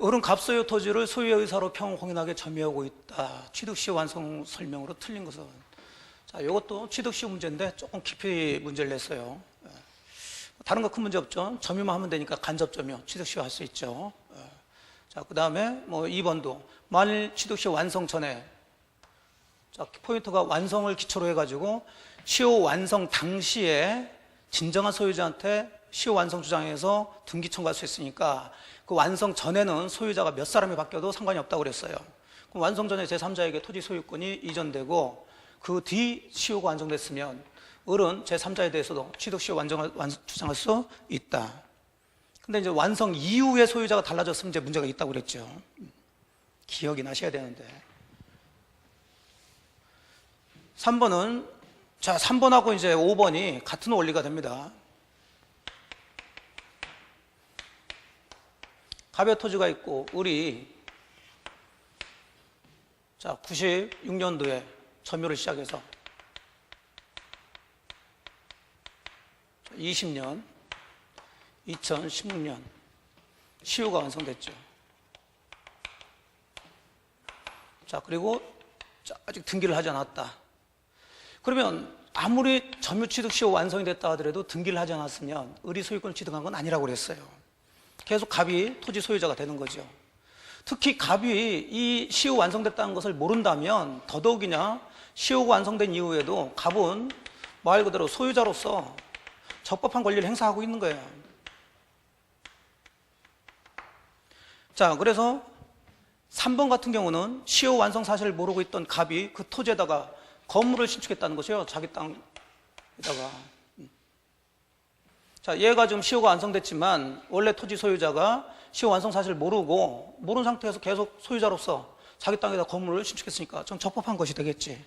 을은 갑소유 토지를 소유의 의사로 평공인하게 점유하고 있다. 취득시 완성 설명으로 틀린 것은. 자, 이것도 취득시 문제인데 조금 깊이 문제를 냈어요. 다른 거 큰 문제 없죠. 점유만 하면 되니까 간접 점유, 취득시 할 수 있죠. 자, 그 다음에 뭐 2번도 만일 취득시 완성 전에, 자, 포인트가 완성을 기초로 해가지고 시효 완성 당시에 진정한 소유자한테 시효 완성 주장해서 등기 청구할 수 있으니까 그 완성 전에는 소유자가 몇 사람이 바뀌어도 상관이 없다고 그랬어요. 그럼 완성 전에 제3자에게 토지 소유권이 이전되고 그 뒤 시효가 완성됐으면 을은 제3자에 대해서도 취득 시효 완성을 주장할 수 있다. 근데 이제 완성 이후에 소유자가 달라졌으면 이제 문제가 있다고 그랬죠. 기억이 나셔야 되는데. 3번은, 자, 3번하고 이제 5번이 같은 원리가 됩니다. 갑의 토지가 있고 을이, 자, 96년도에 점유를 시작해서 20년, 2016년 시효가 완성됐죠. 자, 그리고 아직 등기를 하지 않았다. 그러면 아무리 점유 취득 시효 완성이 됐다 하더라도 등기를 하지 않았으면 을이 소유권을 취득한 건 아니라고 그랬어요. 계속 갑이 토지 소유자가 되는 거죠. 특히 갑이 이 시효 완성됐다는 것을 모른다면 더더욱이냐 시효가 완성된 이후에도 갑은 말 그대로 소유자로서 적법한 권리를 행사하고 있는 거예요. 자, 그래서 3번 같은 경우는 시효 완성 사실을 모르고 있던 갑이 그 토지에다가 건물을 신축했다는 것이요. 자기 땅에다가. 자, 얘가 지금 시효가 완성됐지만 원래 토지 소유자가 시효 완성 사실을 모르는 상태에서 계속 소유자로서 자기 땅에다 건물을 신축했으니까 좀 적법한 것이 되겠지.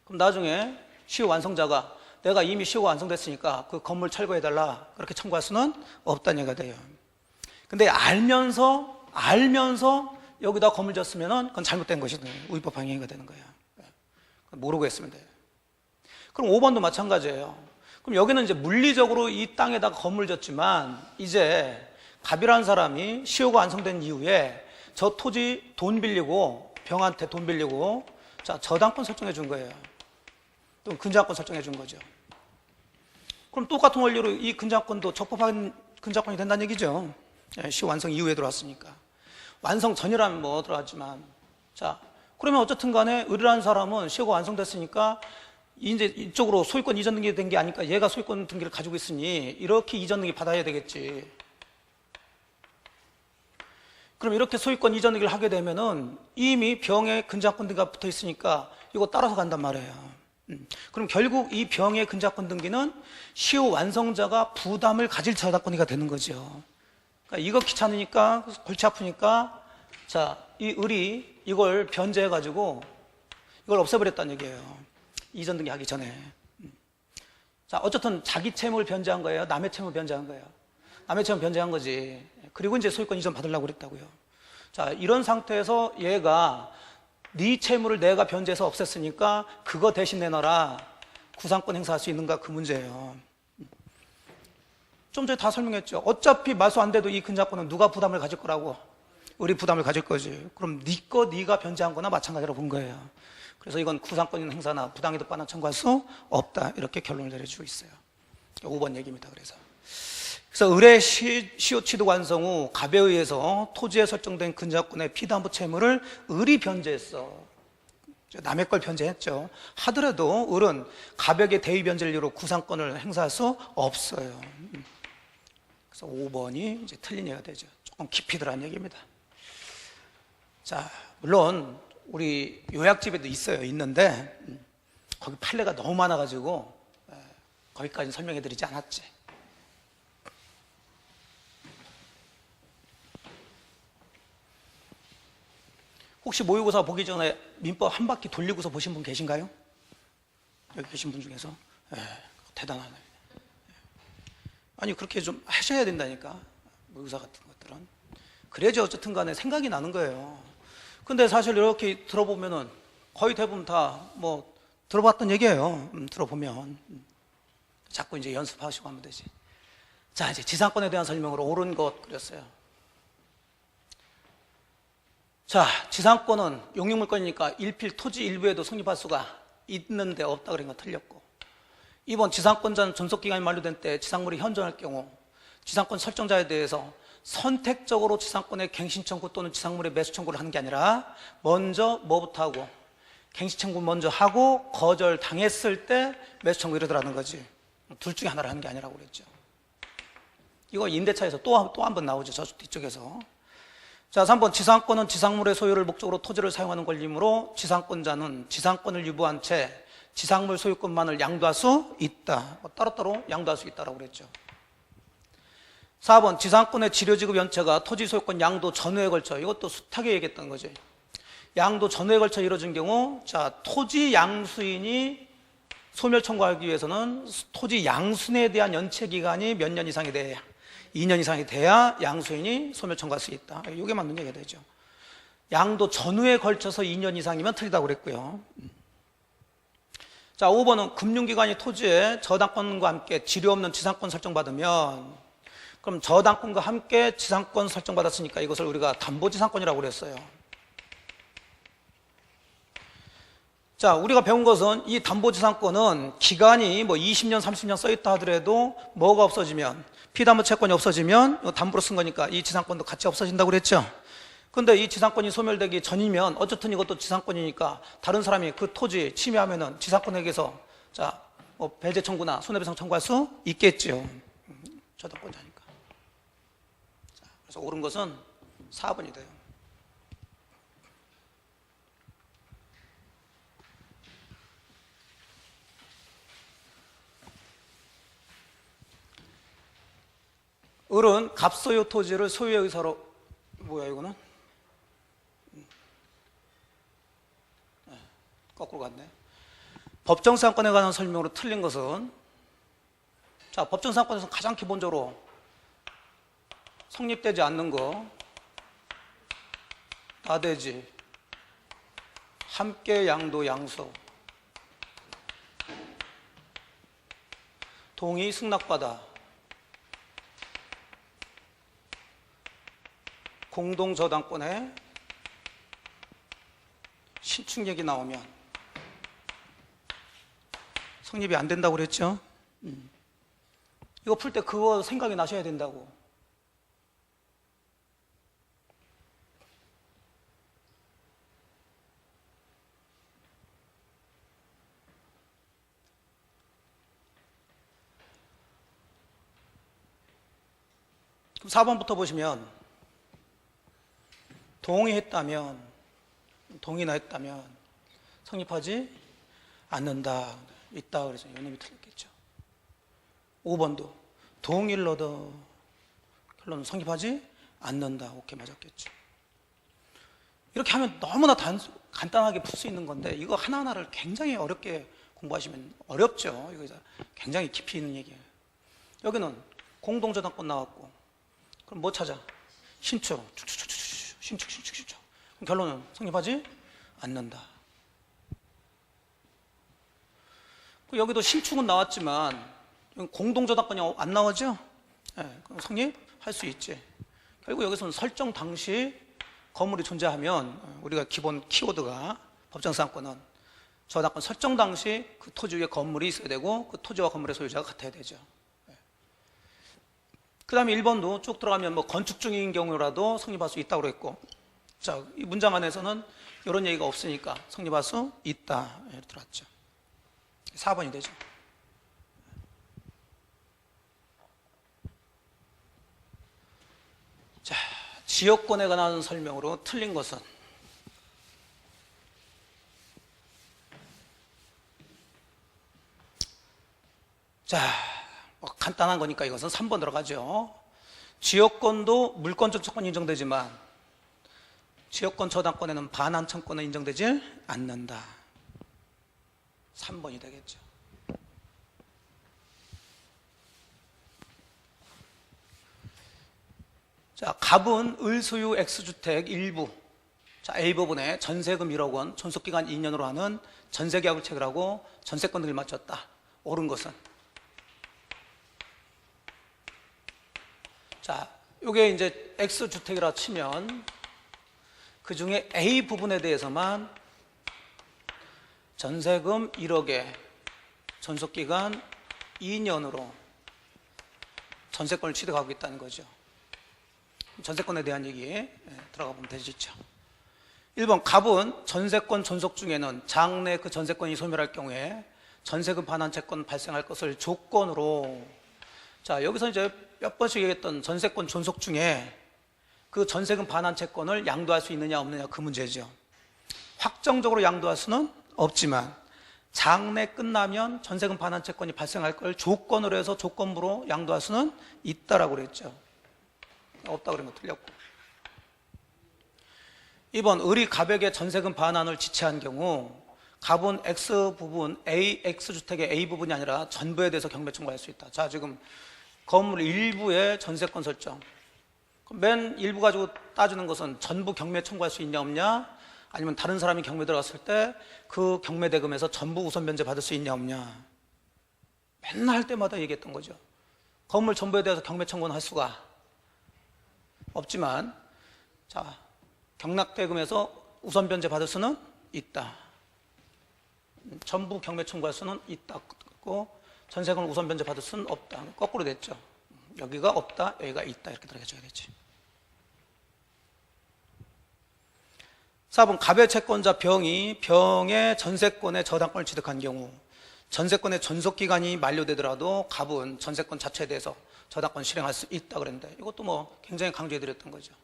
그럼 나중에 시효 완성자가 내가 이미 시효가 완성됐으니까 그 건물 철거해달라 그렇게 청구할 수는 없다는 얘기가 돼요. 근데 알면서 여기다 건물 졌으면 그건 잘못된 것이다. 우위법 방해가 되는 거예요. 모르고 했으면 돼요. 그럼 5번도 마찬가지예요. 그럼 여기는 이제 물리적으로 이 땅에다가 건물 졌지만 이제 갑이라는 사람이 시효가 완성된 이후에 저 토지 돈 빌리고 병한테 돈 빌리고 자, 저당권 설정해 준 거예요. 또 근저당권 설정해 준 거죠. 그럼 똑같은 원리로 이 근저당권도 적법한 근저당권이 된다는 얘기죠. 시효 완성 이후에 들어왔으니까. 완성 전이라면 뭐 들어왔지만 자, 그러면 어쨌든 간에 을이라는 사람은 시효가 완성됐으니까 이제 이쪽으로 소유권 이전 등기 된 게 아니까 얘가 소유권 등기를 가지고 있으니 이렇게 이전 등기 받아야 되겠지. 그럼 이렇게 소유권 이전 등기를 하게 되면은 이미 병에 근저당권 등기가 붙어 있으니까 이거 따라서 간단 말이에요. 그럼 결국 이 병의 근저당권 등기는 시효 완성자가 부담을 가질 저당권이가 되는 거죠. 그러니까 이거 귀찮으니까 골치 아프니까 자, 이 을이 이걸 변제해가지고 이걸 없애버렸다는 얘기예요. 이전 등기 하기 전에. 자, 어쨌든 자기 채무를 변제한 거예요? 남의 채무 변제한 거예요? 남의 채무 변제한 거지. 그리고 이제 소유권 이전 받으려고 그랬다고요. 자, 이런 상태에서 얘가 네 채무를 내가 변제해서 없앴으니까 그거 대신 내놔라. 구상권 행사할 수 있는가 그 문제예요. 좀 전에 다 설명했죠. 어차피 말소 안 돼도 이 근저당권은 누가 부담을 가질 거라고? 을이 부담을 가질 거지. 그럼 네 거 네가 변제한 거나 마찬가지라고 본 거예요. 그래서 이건 구상권 행사나 부당이득 반환 청구할 수 없다. 이렇게 결론을 내려주고 있어요. 5번 얘기입니다. 그래서 을의 시효 취득 완성 후 갑에 의해서 토지에 설정된 근저당권의 피담보 채무를 을이 변제했어. 남의 걸 변제했죠. 하더라도 을은 갑에게 대위 변제를 이유로 구상권을 행사할 수 없어요. 그래서 5번이 이제 틀린 얘기가 되죠. 조금 깊이 들어간 얘기입니다. 자, 물론 우리 요약집에도 있는데 거기 판례가 너무 많아가지고 거기까지는 설명해 드리지 않았지. 혹시 모의고사 보기 전에 민법 한 바퀴 돌리고서 보신 분 계신가요? 여기 계신 분 중에서? 대단하네. 아니 그렇게 좀 하셔야 된다니까. 모의고사 같은 것들은 그래야지 어쨌든 간에 생각이 나는 거예요. 근데 사실 이렇게 들어보면은 거의 대부분 다 뭐 들어봤던 얘기예요. 들어보면 자꾸 이제 연습하시고 하면 되지. 자, 이제 지상권에 대한 설명으로 옳은 것 그렸어요. 자, 지상권은 용익물권이니까 일필 토지 일부에도 성립할 수가 있는데 없다 그런 건 틀렸고, 이번 지상권자는 존속기간이 만료된 때 지상물이 현존할 경우 지상권 설정자에 대해서 선택적으로 지상권의 갱신 청구 또는 지상물의 매수 청구를 하는 게 아니라 먼저 뭐부터 하고, 갱신 청구 먼저 하고 거절당했을 때 매수 청구 이러더라는 거지. 둘 중에 하나를 하는 게 아니라고 그랬죠. 이거 임대차에서 또 한 번 나오죠. 저 뒤쪽에서. 자, 3번 지상권은 지상물의 소유를 목적으로 토지를 사용하는 권리이므로 지상권자는 지상권을 유보한 채 지상물 소유권만을 양도할 수 있다. 따로따로 양도할 수 있다라고 그랬죠. 4번 지상권의 지료지급 연체가 토지 소유권 양도 전후에 걸쳐, 이것도 숱하게 얘기했던 거지. 양도 전후에 걸쳐 이루어진 경우, 자, 토지 양수인이 소멸 청구하기 위해서는 토지 양순에 대한 연체 기간이 몇 년 이상이 돼야, 2년 이상이 돼야 양수인이 소멸 청구할 수 있다. 이게 맞는 얘기가 되죠. 양도 전후에 걸쳐서 2년 이상이면 틀리다고 그랬고요. 자, 5번은 금융기관이 토지에 저당권과 함께 지료 없는 지상권 설정받으면, 그럼 저당권과 함께 지상권 설정받았으니까 이것을 우리가 담보지상권이라고 그랬어요. 자, 우리가 배운 것은 이 담보지상권은 기간이 뭐 20년, 30년 써있다 하더라도 뭐가 없어지면, 피담보 채권이 없어지면 담보로 쓴 거니까 이 지상권도 같이 없어진다고 그랬죠. 근데 이 지상권이 소멸되기 전이면 어쨌든 이것도 지상권이니까 다른 사람이 그 토지 침해하면은 지상권에게서 자, 뭐 배제 청구나 손해배상 청구할 수 있겠죠. 저당권자니까. 자, 그래서 옳은 것은 4번이 돼요. 을은 갑소유 토지를 소유의 의사로, 뭐야 이거는? 거꾸로 갔네. 법정상권에 관한 설명으로 틀린 것은, 자, 법정상권에서 가장 기본적으로 성립되지 않는 거, 나대지, 함께 양도 양서, 동의 승낙받아, 공동저당권에 신축 얘기 나오면 성립이 안 된다고 그랬죠? 이거 풀 때 그거 생각이 나셔야 된다고. 그럼 4번부터 보시면 동의나 했다면 성립하지 않는다. 있다 그래서 요놈이 틀렸겠죠. 5번도 동의를 얻어 결론은 성립하지 않는다. 오케이, 맞았겠죠. 이렇게 하면 너무나 간단하게 풀 수 있는 건데 이거 하나하나를 굉장히 어렵게 공부하시면 어렵죠. 이거 굉장히 깊이 있는 얘기예요. 여기는 공동저당권 나왔고, 그럼 뭐 찾아? 신축. 그럼 결론은 성립하지 않는다. 여기도 신축은 나왔지만 공동저당권이 안 나오죠? 네, 그럼 성립할 수 있지. 결국 여기서는 설정 당시 건물이 존재하면 우리가 기본 키워드가 법정상권은 저당권 설정 당시 그 토지 위에 건물이 있어야 되고 그 토지와 건물의 소유자가 같아야 되죠. 그 다음에 1번도 쭉 들어가면 뭐 건축 중인 경우라도 성립할 수 있다고 그랬고, 자, 이 문장 안에서는 이런 얘기가 없으니까 성립할 수 있다 이렇게 들어왔죠. 4번이 되죠. 자, 지역권에 관한 설명으로 틀린 것은, 자, 뭐 간단한 거니까 이것은 3번 들어가죠. 지역권도 물권적 조건이 인정되지만 지역권 저당권에는 반환청권은 인정되지 않는다. 3번이 되겠죠. 자, 갑은 을소유 X주택 일부, 자, A부분에 전세금 1억 원, 존속기간 2년으로 하는 전세계약을 체결하고 전세권 등을 마쳤다. 옳은 것은, 자, 요게 이제 X주택이라 치면 그 중에 A 부분에 대해서만 전세금 1억에 존속기간 2년으로 전세권을 취득하고 있다는 거죠. 전세권에 대한 얘기 들어가 보면 되시죠. 1번 갑은 전세권 존속 중에는 장래 그 전세권이 소멸할 경우에 전세금 반환 채권 발생할 것을 조건으로, 자 여기서 이제 몇 번씩 얘기했던 전세권 존속 중에 그 전세금 반환 채권을 양도할 수 있느냐 없느냐 그 문제죠. 확정적으로 양도할 수는 없지만 장래 끝나면 전세금 반환 채권이 발생할 걸 조건으로 해서 조건부로 양도할 수는 있다라고 그랬죠. 없다 그런 거 틀렸고. 2번 을이 갑에게 전세금 반환을 지체한 경우 갑은 X 부분, X주택의 A 부분이 아니라 전부에 대해서 경매 청구할 수 있다. 자 지금 건물 일부의 전세권 설정, 맨 일부 가지고 따지는 것은 전부 경매 청구할 수 있냐 없냐, 아니면 다른 사람이 경매 들어갔을 때 그 경매 대금에서 전부 우선 변제 받을 수 있냐 없냐, 맨날 할 때마다 얘기했던 거죠. 건물 전부에 대해서 경매 청구는 할 수가 없지만, 자 경락 대금에서 우선 변제 받을 수는 있다. 전부 경매 청구할 수는 있다고, 전세금을 우선 변제 받을 수는 없다. 거꾸로 됐죠. 여기가 없다, 여기가 있다, 이렇게 들어가줘야 되지. 4번 갑의 채권자 병이 병의 전세권의 저당권을 취득한 경우 전세권의 존속기간이 만료되더라도 갑은 전세권 자체에 대해서 저당권 실행할 수 있다 그랬는데, 이것도 뭐 굉장히 강조해드렸던 거죠.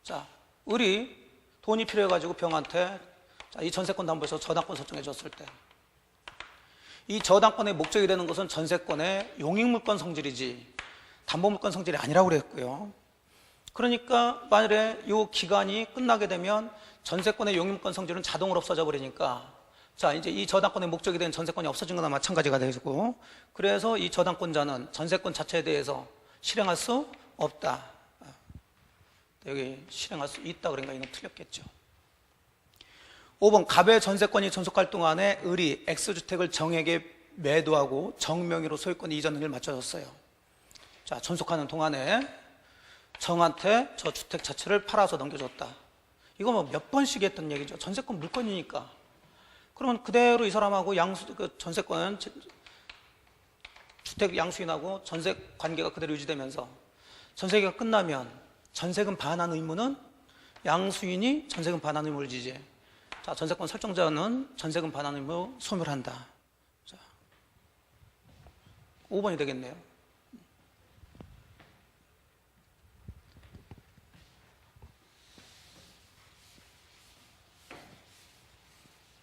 자, 을이 돈이 필요해가지고 병한테 이 전세권 담보에서 저당권 설정해 줬을 때, 이 저당권의 목적이 되는 것은 전세권의 용익물권 성질이지 담보물권 성질이 아니라고 그랬고요. 그러니까 만일에 이 기간이 끝나게 되면 전세권의 용익물권 성질은 자동으로 없어져 버리니까, 자 이제 이 저당권의 목적이 된 전세권이 없어진 거나 마찬가지가 되고, 그래서 이 저당권자는 전세권 자체에 대해서 실행할 수 없다. 여기 실행할 수 있다 그러니까 이건 틀렸겠죠. 5번 갑의 전세권이 존속할 동안에 을이 X주택을 정에게 매도하고 정명의로 소유권 이전 등을 맞춰줬어요. 자 존속하는 동안에 정한테 저 주택 자체를 팔아서 넘겨줬다. 이거 뭐 몇 번씩 했던 얘기죠. 전세권 물건이니까. 그러면 그대로 이 사람하고 그 전세권은 주택 양수인하고 전세 관계가 그대로 유지되면서 전세기가 끝나면 전세금 반환 의무는 양수인이 전세금 반환 의무를 지지. 자, 전세권 설정자는 전세금 반환 의무 소멸한다. 자, 5번이 되겠네요.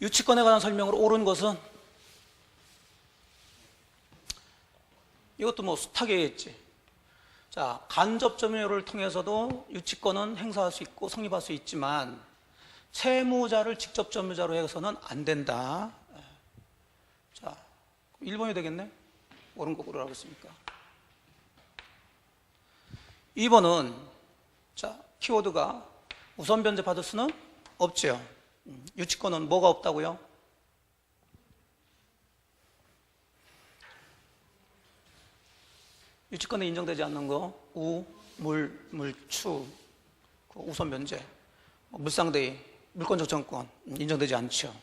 유치권에 관한 설명으로 옳은 것은, 이것도 뭐 숱하게 했지. 자, 간접 점유를 통해서도 유치권은 행사할 수 있고 성립할 수 있지만 채무자를 직접 점유자로 해서는 안 된다. 자, 1번이 되겠네? 옳은 거 고르라고 했으니까. 2번은 자, 키워드가 우선 변제 받을 수는 없죠. 유치권은 뭐가 없다고요? 유치권에 인정되지 않는 거 우, 물, 물추, 우선 변제, 물상대위, 물권적 정권 인정되지 않죠.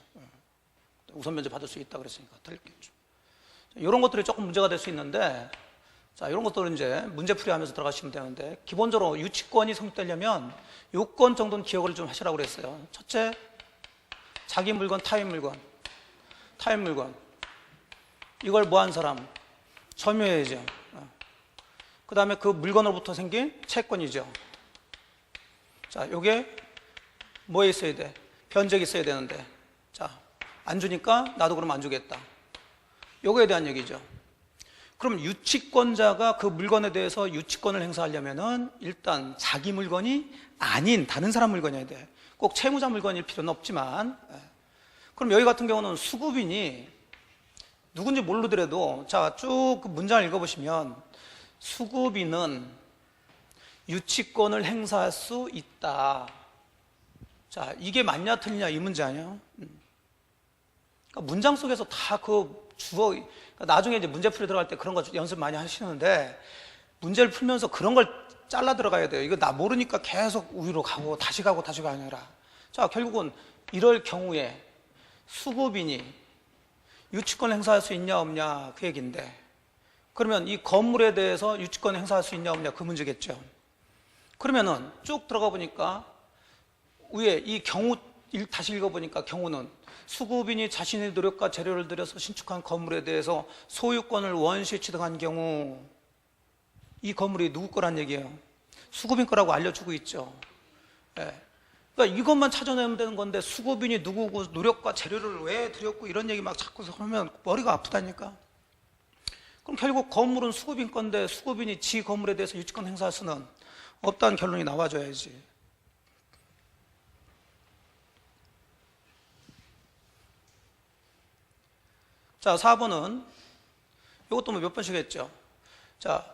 우선 변제 받을 수 있다 그랬으니까 틀렸겠죠. 이런 것들이 조금 문제가 될 수 있는데, 자 이런 것들은 이제 문제풀이하면서 들어가시면 되는데, 기본적으로 유치권이 성립되려면 요건 정도는 기억을 좀 하시라고 그랬어요. 첫째, 자기 물건, 타인 물건, 타인 물건. 이걸 뭐 한 사람? 점유해야죠. 그 다음에 그 물건으로부터 생긴 채권이죠. 자, 요게 뭐에 있어야 돼? 변적이 있어야 되는데, 자, 안 주니까 나도 그럼 안 주겠다. 요거에 대한 얘기죠. 그럼 유치권자가 그 물건에 대해서 유치권을 행사하려면은 일단 자기 물건이 아닌 다른 사람 물건이어야 돼. 꼭 채무자 물건일 필요는 없지만, 그럼 여기 같은 경우는 수급인이 누군지 모르더라도, 자, 쭉 그 문장을 읽어보시면 수급인은 유치권을 행사할 수 있다. 자, 이게 맞냐 틀리냐 이 문제 아니에요? 그러니까 문장 속에서 다 그 주어, 그러니까 나중에 이제 문제풀이 들어갈 때 그런 거 연습 많이 하시는데, 문제를 풀면서 그런 걸 잘라 들어가야 돼요. 이거 나 모르니까 계속 우위로 가고 다시 가고 다시 가가 아니라. 자, 결국은 이럴 경우에 수급인이 유치권 행사할 수 있냐 없냐 그 얘기인데, 그러면 이 건물에 대해서 유치권 행사할 수 있냐 없냐 그 문제겠죠. 그러면은 쭉 들어가 보니까 위에 이 경우 다시 읽어보니까 경우는 수급인이 자신의 노력과 재료를 들여서 신축한 건물에 대해서 소유권을 원시 취득한 경우, 이 건물이 누구 거란 얘기예요? 수급인 거라고 알려주고 있죠. 예. 그러니까 이것만 찾아내면 되는 건데 수급인이 누구고 노력과 재료를 왜 들였고 이런 얘기 막 자꾸 하면 머리가 아프다니까. 그럼 결국 건물은 수급인 건데 수급인이 지 건물에 대해서 유치권 행사할 수는 없다는 결론이 나와줘야지. 자, 4번은 이것도 뭐 몇 번씩 했죠. 자,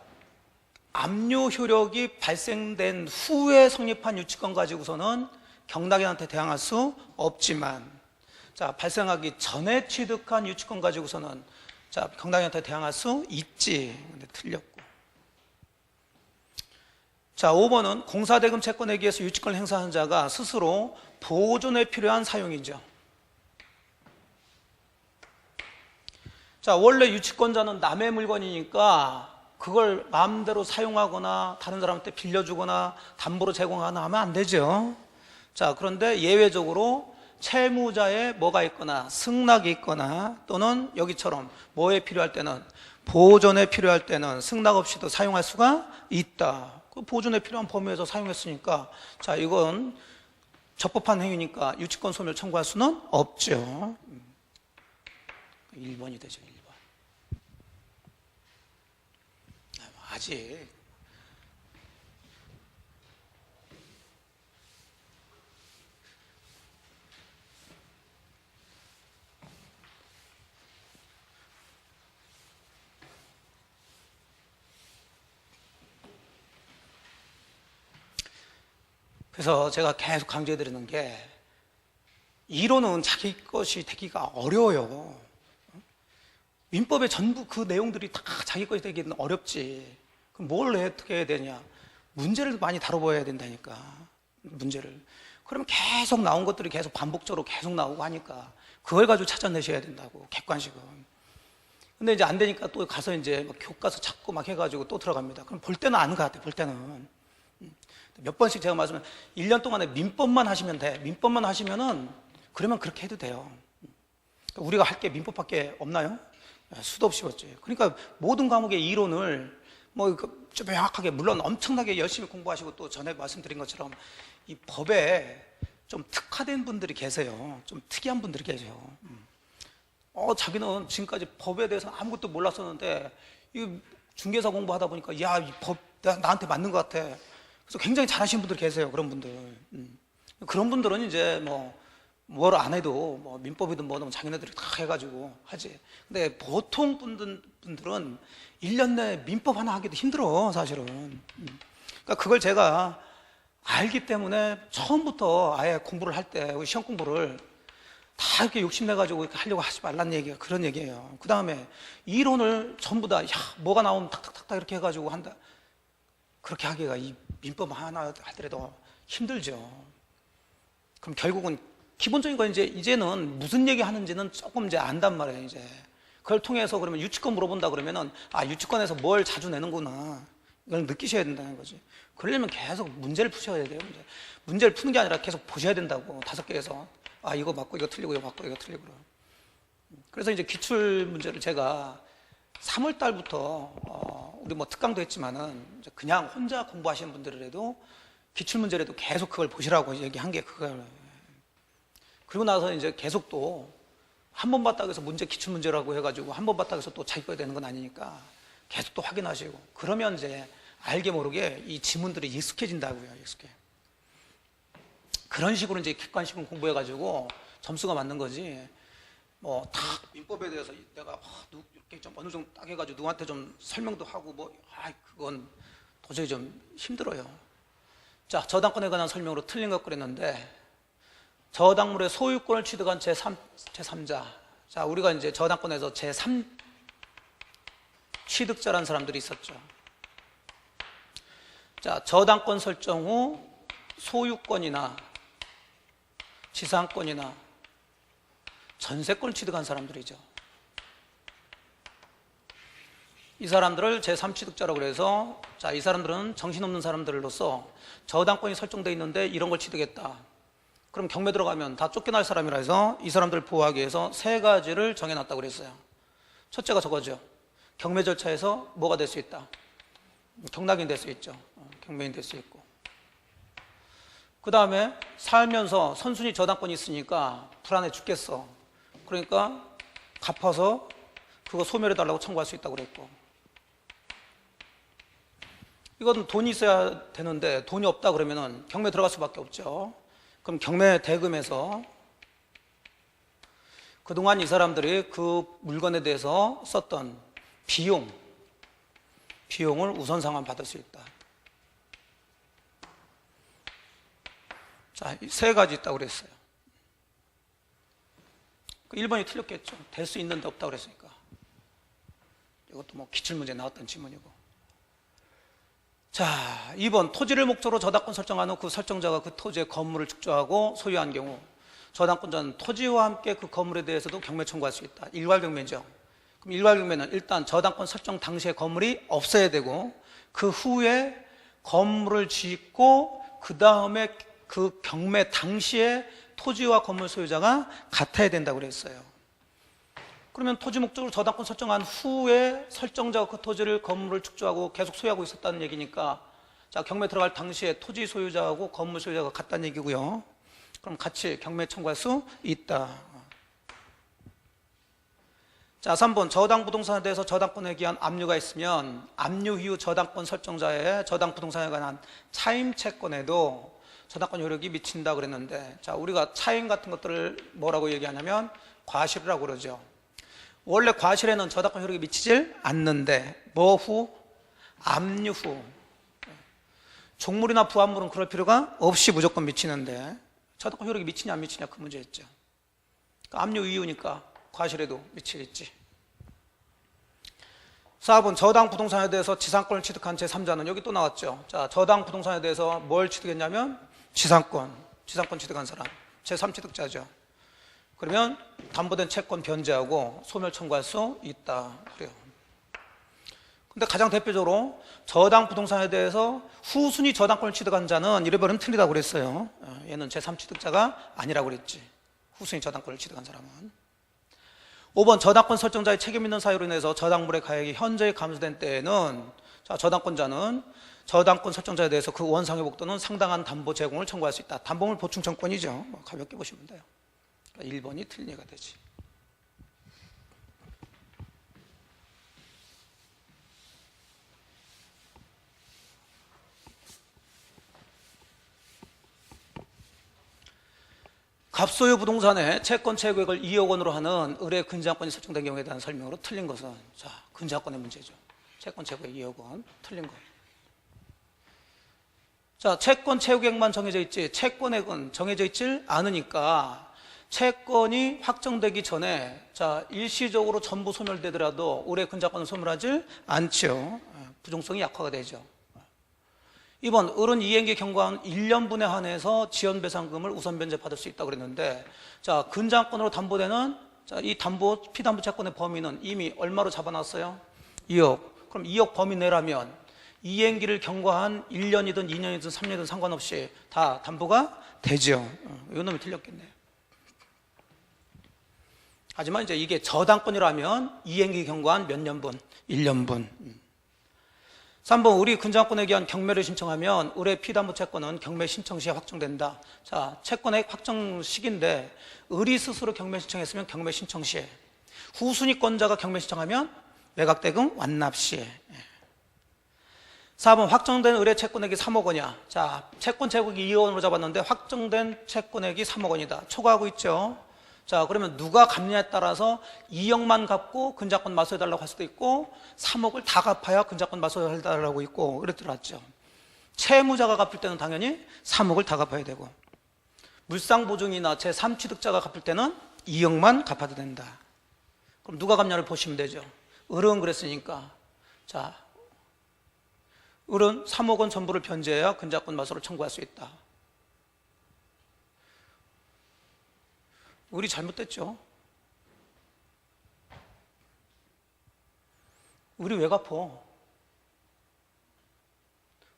압류 효력이 발생된 후에 성립한 유치권 가지고서는 경락인한테 대항할 수 없지만, 자, 발생하기 전에 취득한 유치권 가지고서는 자, 경락인한테 대항할 수 있지. 근데 틀렸고. 자, 5번은 공사대금 채권에 의해서 유치권을 행사하는 자가 스스로 보존에 필요한 사용이죠. 자, 원래 유치권자는 남의 물건이니까 그걸 마음대로 사용하거나 다른 사람한테 빌려주거나 담보로 제공하거나 하면 안 되죠. 자, 그런데 예외적으로 채무자에 뭐가 있거나 승낙이 있거나 또는 여기처럼 뭐에 필요할 때는 보존에 필요할 때는 승낙 없이도 사용할 수가 있다. 그 보존에 필요한 범위에서 사용했으니까 자, 이건 적법한 행위니까 유치권 소멸 청구할 수는 없죠. 1번이 되죠. 1번. 아직 그래서 제가 계속 강조해드리는 게 이론은 자기 것이 되기가 어려워요. 민법의 전부 그 내용들이 다 자기 것이 되기는 어렵지. 그럼 뭘 어떻게 해야 되냐? 문제를 많이 다뤄봐야 된다니까. 문제를. 그러면 계속 나온 것들이 계속 반복적으로 계속 나오고 하니까 그걸 가지고 찾아내셔야 된다고, 객관식은. 근데 이제 안 되니까 또 가서 이제 막 교과서 찾고 막 해가지고 또 들어갑니다. 그럼 볼 때는 아는 것 같아요, 볼 때는. 몇 번씩 제가 말씀을 1년 동안에 민법만 하시면 돼. 민법만 하시면은 그러면 그렇게 해도 돼요. 우리가 할 게 민법밖에 없나요? 수도 없이 없지. 그러니까 모든 과목의 이론을 뭐 좀 명확하게, 물론 엄청나게 열심히 공부하시고 또 전에 말씀드린 것처럼 이 법에 좀 특화된 분들이 계세요. 좀 특이한 분들이 계세요. 자기는 지금까지 법에 대해서 아무것도 몰랐었는데 이 중개사 공부하다 보니까 야, 이 법 나한테 맞는 것 같아. 그래서 굉장히 잘하시는 분들 계세요. 그런 분들. 그런 분들은 이제 뭘 안 해도 뭐 민법이든 뭐든 자기네들이 다 해가지고 하지. 근데 보통 분들은 1년 내에 민법 하나 하기도 힘들어, 사실은. 그러니까 그걸 제가 알기 때문에 처음부터 아예 공부를 할 때, 시험 공부를 다 이렇게 욕심내가지고 이렇게 하려고 하지 말란 얘기가 그런 얘기예요. 그 다음에 이론을 전부 다, 뭐가 나오면 탁탁탁탁 이렇게 해가지고 한다. 그렇게 하기가 이 민법 하나 하더라도 힘들죠. 그럼 결국은 기본적인 건 이제는 무슨 얘기 하는지는 조금 이제 안단 말이에요, 이제. 그걸 통해서 그러면 유치권 물어본다 그러면은, 유치권에서 뭘 자주 내는구나. 이걸 느끼셔야 된다는 거지. 그러려면 계속 문제를 푸셔야 돼요. 문제를 푸는 게 아니라 계속 보셔야 된다고. 5개에서. 이거 맞고, 이거 틀리고, 이거 맞고, 이거 틀리고. 그래서 이제 기출 문제를 제가 3월 달부터, 우리 뭐 특강도 했지만은, 그냥 혼자 공부하시는 분들이라도 기출 문제라도 계속 그걸 보시라고 얘기한 게 그거예요. 그리고 나서 이제 계속 또 한 번 봤다고 해서 문제 기출 문제라고 해가지고 한 번 봤다고 해서 또 자기 거야 되는 건 아니니까 계속 또 확인하시고, 그러면 이제 알게 모르게 이 지문들이 익숙해진다고요. 익숙해. 그런 식으로 이제 객관식은 공부해가지고 점수가 맞는 거지. 뭐 다 민법에 대해서 내가 이렇게 좀 어느 정도 딱 해가지고 누구한테 좀 설명도 하고 그건 도저히 좀 힘들어요. 자, 저당권에 관한 설명으로 틀린 것 그랬는데, 저당물의 소유권을 취득한 제3자. 자, 우리가 이제 저당권에서 제3 취득자라는 사람들이 있었죠. 자, 저당권 설정 후 소유권이나 지상권이나 전세권을 취득한 사람들이죠. 이 사람들을 제3취득자라고 그래서, 자, 이 사람들은 정신없는 사람들로서 저당권이 설정되어 있는데 이런 걸 취득했다. 그럼 경매 들어가면 다 쫓겨날 사람이라 해서 이 사람들을 보호하기 위해서 세 가지를 정해놨다고 그랬어요. 첫째가 저거죠. 경매 절차에서 뭐가 될 수 있다? 경락인 될 수 있죠. 경매인 될 수 있고. 그 다음에 살면서 선순위 저당권이 있으니까 불안해 죽겠어. 그러니까 갚아서 그거 소멸해달라고 청구할 수 있다고 그랬고. 이건 돈이 있어야 되는데 돈이 없다 그러면은 경매 들어갈 수밖에 없죠. 그럼 경매 대금에서 그동안 이 사람들이 그 물건에 대해서 썼던 비용을 우선 상환 받을 수 있다. 자, 세 가지 있다고 그랬어요. 1번이 틀렸겠죠. 될 수 있는데 없다고 그랬으니까. 이것도 뭐 기출문제에 나왔던 질문이고. 자, 2번 토지를 목적으로 저당권 설정한 후 그 설정자가 그 토지의 건물을 축조하고 소유한 경우 저당권자는 토지와 함께 그 건물에 대해서도 경매 청구할 수 있다. 일괄경매죠. 그럼 일괄경매는 일단 저당권 설정 당시에 건물이 없어야 되고 그 후에 건물을 짓고 그 다음에 그 경매 당시에 토지와 건물 소유자가 같아야 된다고 그랬어요. 그러면 토지 목적으로 저당권 설정한 후에 설정자가 그 토지를 건물을 축조하고 계속 소유하고 있었다는 얘기니까, 자, 경매 들어갈 당시에 토지 소유자하고 건물 소유자가 같다는 얘기고요. 그럼 같이 경매 청구할 수 있다. 자, 3번 저당 부동산에 대해서 저당권에 기한 압류가 있으면 압류 이후 저당권 설정자의 저당 부동산에 관한 차임 채권에도 저당권 효력이 미친다 그랬는데, 자, 우리가 차임 같은 것들을 뭐라고 얘기하냐면 과실이라고 그러죠. 원래 과실에는 저당권 효력이 미치질 않는데 뭐 후? 압류 후. 종물이나 부합물은 그럴 필요가 없이 무조건 미치는데 저당권 효력이 미치냐 안 미치냐 그 문제였죠. 그러니까 압류 이유니까 과실에도 미치겠지. 4번 저당 부동산에 대해서 지상권을 취득한 제3자는 여기 또 나왔죠. 자, 저당 부동산에 대해서 뭘 취득했냐면 지상권 취득한 사람 제3취득자죠. 그러면 담보된 채권 변제하고 소멸 청구할 수 있다 그래요. 근데 가장 대표적으로 저당 부동산에 대해서 후순위 저당권을 취득한 자는 이래버리면 틀리다고 그랬어요. 얘는 제3취득자가 아니라고 그랬지. 후순위 저당권을 취득한 사람은. 5번 저당권 설정자의 책임 있는 사유로 인해서 저당물의 가액이 현저히 감소된 때에는, 자, 저당권자는 저당권 설정자에 대해서 그 원상의 복도는 상당한 담보 제공을 청구할 수 있다. 담보물 보충 청구권이죠. 뭐 가볍게 보시면 돼요. 1번이 틀린 얘가 되지. 갑소유 부동산의 채권 채권액을 2억 원으로 하는 의뢰 근저당권이 설정된 경우에 대한 설명으로 틀린 것은, 자, 근저당권의 문제죠. 채권 채권액 2억 원 틀린 거. 자, 채권 채권액만 정해져 있지 채권액은 정해져 있질 않으니까 채권이 확정되기 전에, 자, 일시적으로 전부 소멸되더라도 의뢰 근저당권은 소멸하지 않죠. 부종성이 약화가 되죠. 2번 어른 이행기 경과한 1년분에 한해서 지연배상금을 우선 변제받을 수 있다고 그랬는데, 자, 근저당권으로 담보되는, 자, 이 피담보 채권의 범위는 이미 얼마로 잡아놨어요? 2억. 그럼 2억 범위 내라면 이행기를 경과한 1년이든 2년이든 3년이든 상관없이 다 담보가 되죠. 이 놈이 틀렸겠네요. 하지만 이제 이게 저당권이라면 이행기 경과한 몇 년분? 1년분. 3번 우리 근저당권에 기한 경매를 신청하면 의뢰 피담보 채권은 경매 신청 시에 확정된다. 자, 채권액 확정 시기인데 의리 스스로 경매 신청했으면 경매 신청 시에, 후순위권자가 경매 신청하면 매각대금 완납 시에. 4번 확정된 의뢰 채권액이 3억 원이야. 자, 채권 채권액이 2억 원으로 잡았는데 확정된 채권액이 3억 원이다. 초과하고 있죠. 자, 그러면 누가 갚느냐에 따라서 2억만 갚고 근저당권 맞춰달라고 할 수도 있고 3억을 다 갚아야 근저당권 맞춰달라고 있고 그랬더랬죠. 채무자가 갚을 때는 당연히 3억을 다 갚아야 되고, 물상보증이나 제3취득자가 갚을 때는 2억만 갚아도 된다. 그럼 누가 갚냐를 보시면 되죠. 어려운 그랬으니까, 자, 을은 3억 원 전부를 변제해야 근저당권 마소를 청구할 수 있다. 을이 잘못됐죠. 을이 왜 갚어?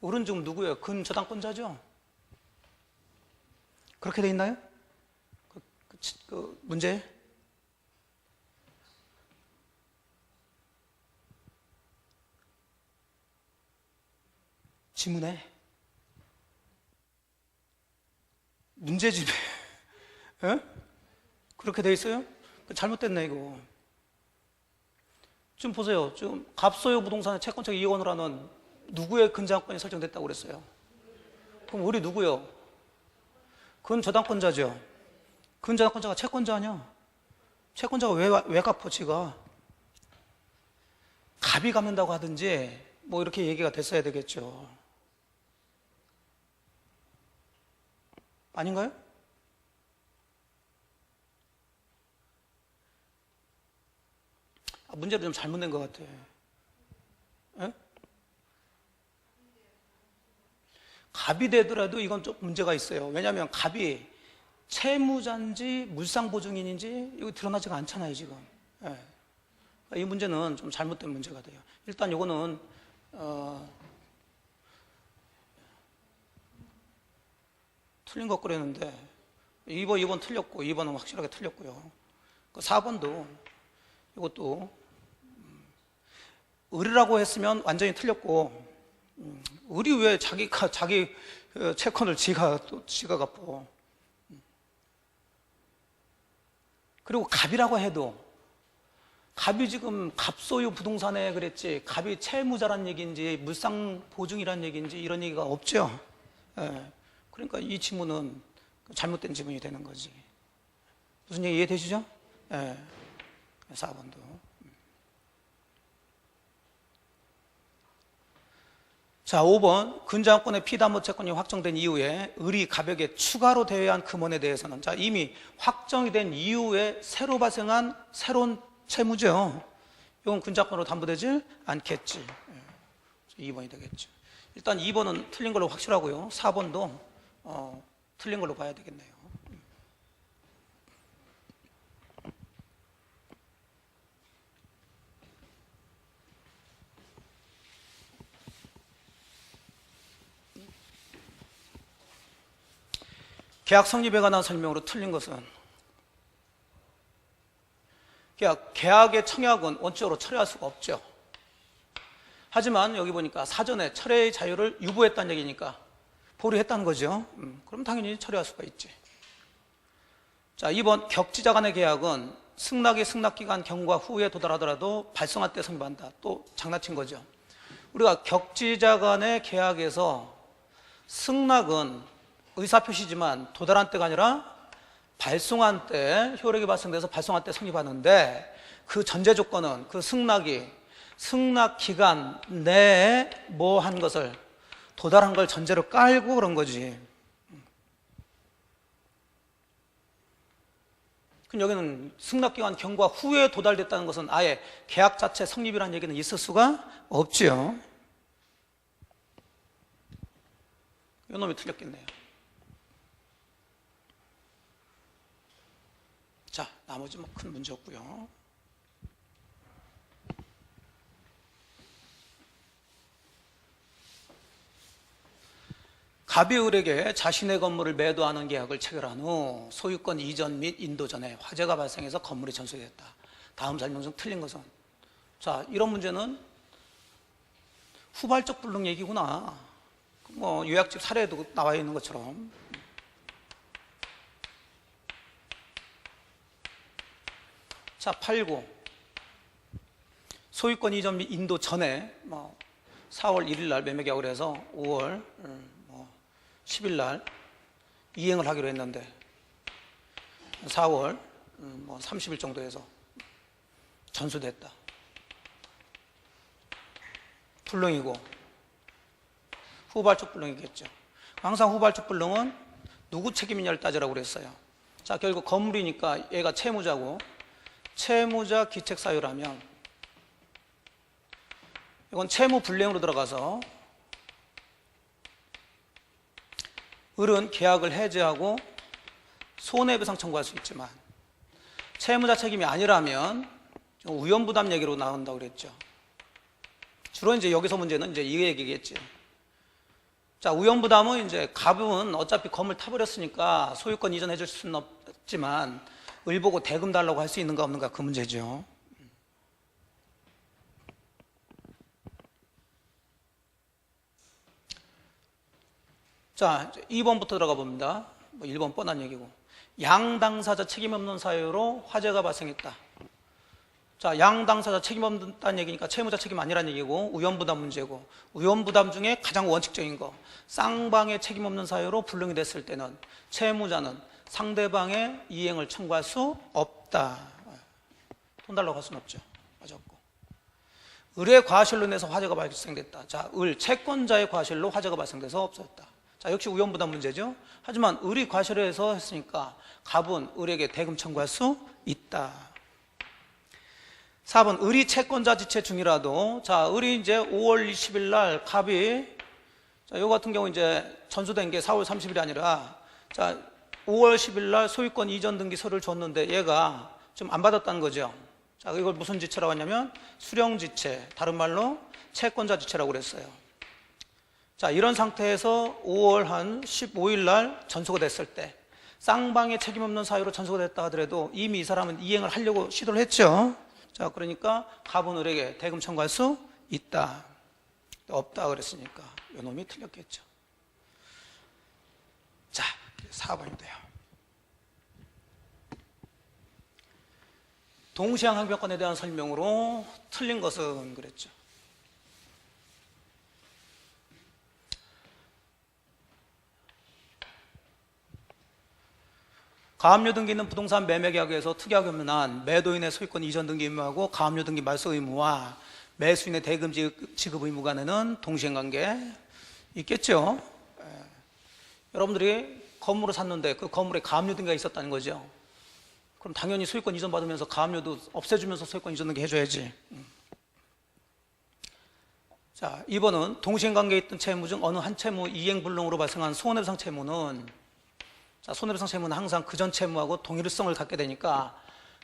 을은 지금 누구예요? 근저당권자죠. 그렇게 돼 있나요? 그 문제? 지문에 문제집에 그렇게 돼 있어요? 잘못됐네 이거. 지금 보세요. 지금 갑소유 부동산의 채권적 이권을 하는 누구의 근저당권이 설정됐다고 그랬어요? 그럼 을이 누구요? 근저당권자죠. 근저당권자가 채권자 아니야? 채권자가 왜 갚어 지가? 갑이 갚는다고 하든지 뭐 이렇게 얘기가 됐어야 되겠죠. 아닌가요? 문제를 좀 잘못 낸 것 같아. 에? 갑이 되더라도 이건 좀 문제가 있어요. 왜냐하면 갑이 채무자인지 물상보증인인지 이거 드러나지가 않잖아요 지금. 예. 이 문제는 좀 잘못된 문제가 돼요. 일단 이거는 틀린 것 그랬는데 2번 틀렸고 2번은 확실하게 틀렸고요. 4번도 이것도 을이라고 했으면 완전히 틀렸고 을이 왜 자기 채권을 지가 갚어. 그리고 갑이라고 해도 갑이 지금 갑소유 부동산에 그랬지 갑이 채무자란 얘기인지 물상보증이란 얘기인지 이런 얘기가 없죠. 예. 그러니까 이 지문은 잘못된 지문이 되는 거지. 무슨 얘기 이해되시죠? 예. 4번도. 자, 5번. 근저당권의 피담보 채권이 확정된 이후에 을이 갑에게 추가로 대여한 금원에 대해서는 자, 이미 확정이 된 이후에 새로 발생한 새로운 채무죠. 이건 근저당권으로 담보되지 않겠지. 2번이 되겠죠. 일단 2번은 틀린 걸로 확실하고요. 4번도 틀린 걸로 봐야 되겠네요. 계약 성립에 관한 설명으로 틀린 것은 계약의 청약은 원칙으로 철회할 수가 없죠. 하지만 여기 보니까 사전에 철회의 자유를 유보했다는 얘기니까 보류했다는 거죠. 그럼 당연히 철회할 수가 있지. 자, 2번 격지자 간의 계약은 승낙이 승낙기간 경과 후에 도달하더라도 발송할 때 성립한다. 또 장난친 거죠. 우리가 격지자 간의 계약에서 승낙은 의사표시지만 도달한 때가 아니라 발송한 때 효력이 발생돼서 발송한 때 성립하는데 그 전제 조건은 그 승낙이 승낙 기간 내에 뭐 한 것을 도달한 걸 전제로 깔고 그런 거지. 그럼 여기는 승낙 기간 경과 후에 도달됐다는 것은 아예 계약 자체 성립이라는 얘기는 있을 수가 없지요. 이놈이 틀렸겠네요. 자, 나머지 뭐 큰 문제 없고요. 갑이 을에게 자신의 건물을 매도하는 계약을 체결한 후 소유권 이전 및 인도 전에 화재가 발생해서 건물이 전소됐다. 다음 설명 중 틀린 것은? 자, 이런 문제는 후발적 불능 얘기구나. 뭐 요약집 사례에도 나와 있는 것처럼. 자, 8, 9. 소유권 이전 및 인도 전에 4월 1일 날 매매 계약을 해서 5월 10일 날 이행을 하기로 했는데 4월 30일 정도에서 전수됐다. 불능이고 후발적 불능이겠죠. 항상 후발적 불능은 누구 책임이냐를 따지라고 그랬어요. 자, 결국 건물이니까 얘가 채무자고 채무자 기책사유라면 이건 채무 불이행으로 들어가서 을은 계약을 해지하고 손해배상 청구할 수 있지만 채무자 책임이 아니라면 우연부담 얘기로 나온다고 그랬죠. 주로 이제 여기서 문제는 이제 이 얘기겠지. 자, 우연부담은 이제 갑은 어차피 검을 타버렸으니까 소유권 이전해 줄 수는 없지만 을 보고 대금 달라고 할 수 있는가 없는가 그 문제죠. 자, 2번부터 들어가 봅니다. 1번 뻔한 얘기고. 양 당사자 책임 없는 사유로 화재가 발생했다. 자, 양 당사자 책임 없다는 얘기니까 채무자 책임 아니라는 얘기고 우연부담 문제고, 우연부담 중에 가장 원칙적인 거, 쌍방의 책임 없는 사유로 불능이 됐을 때는 채무자는 상대방의 이행을 청구할 수 없다. 돈 달라고 할 수는 없죠. 맞았고. 을의 과실로 인해서 화재가 발생됐다. 자, 을 채권자의 과실로 화재가 발생돼서 없었다. 자, 역시 우연부담 문제죠. 하지만 을이 과실을 해서 했으니까 갑은 을에게 대금 청구할 수 있다. 4번, 을이 채권자 지체 중이라도, 자, 을이 이제 5월 20일 날 갑이, 자, 요 같은 경우 이제 전수된 게 4월 30일이 아니라, 자, 5월 10일 날 소유권 이전 등기 서류를 줬는데 얘가 좀 안 받았다는 거죠. 자, 이걸 무슨 지체라고 하냐면 수령 지체, 다른 말로 채권자 지체라고 그랬어요. 자, 이런 상태에서 5월 한 15일 날 전수가 됐을 때 쌍방의 책임 없는 사유로 전수가 됐다 하더라도 이미 이 사람은 이행을 하려고 시도를 했죠. 자, 그러니까 갑은 을에게 대금 청구할 수 있다. 없다 그랬으니까 요놈이 틀렸겠죠. 자, 4번인데요. 동시행 항변권에 대한 설명으로 틀린 것은 그랬죠. 가압류 등기는 부동산 매매 계약에서 특이하게 없는 매도인의 소유권 이전 등기 의무하고 가압류 등기 말소 의무와 매수인의 대금 지급 의무 간에는 동시행관계 있겠죠. 여러분들이 건물을 샀는데 그 건물에 가압류 등기가 있었다는 거죠. 그럼 당연히 소유권 이전 받으면서 가압류도 없애주면서 소유권 이전 등기 해줘야지. 자, 2번은 동시행관계에 있던 채무 중 어느 한 채무 이행불능으로 발생한 손해배상 채무는, 자, 손해배상 채무는 항상 그전 채무하고 동일성을 갖게 되니까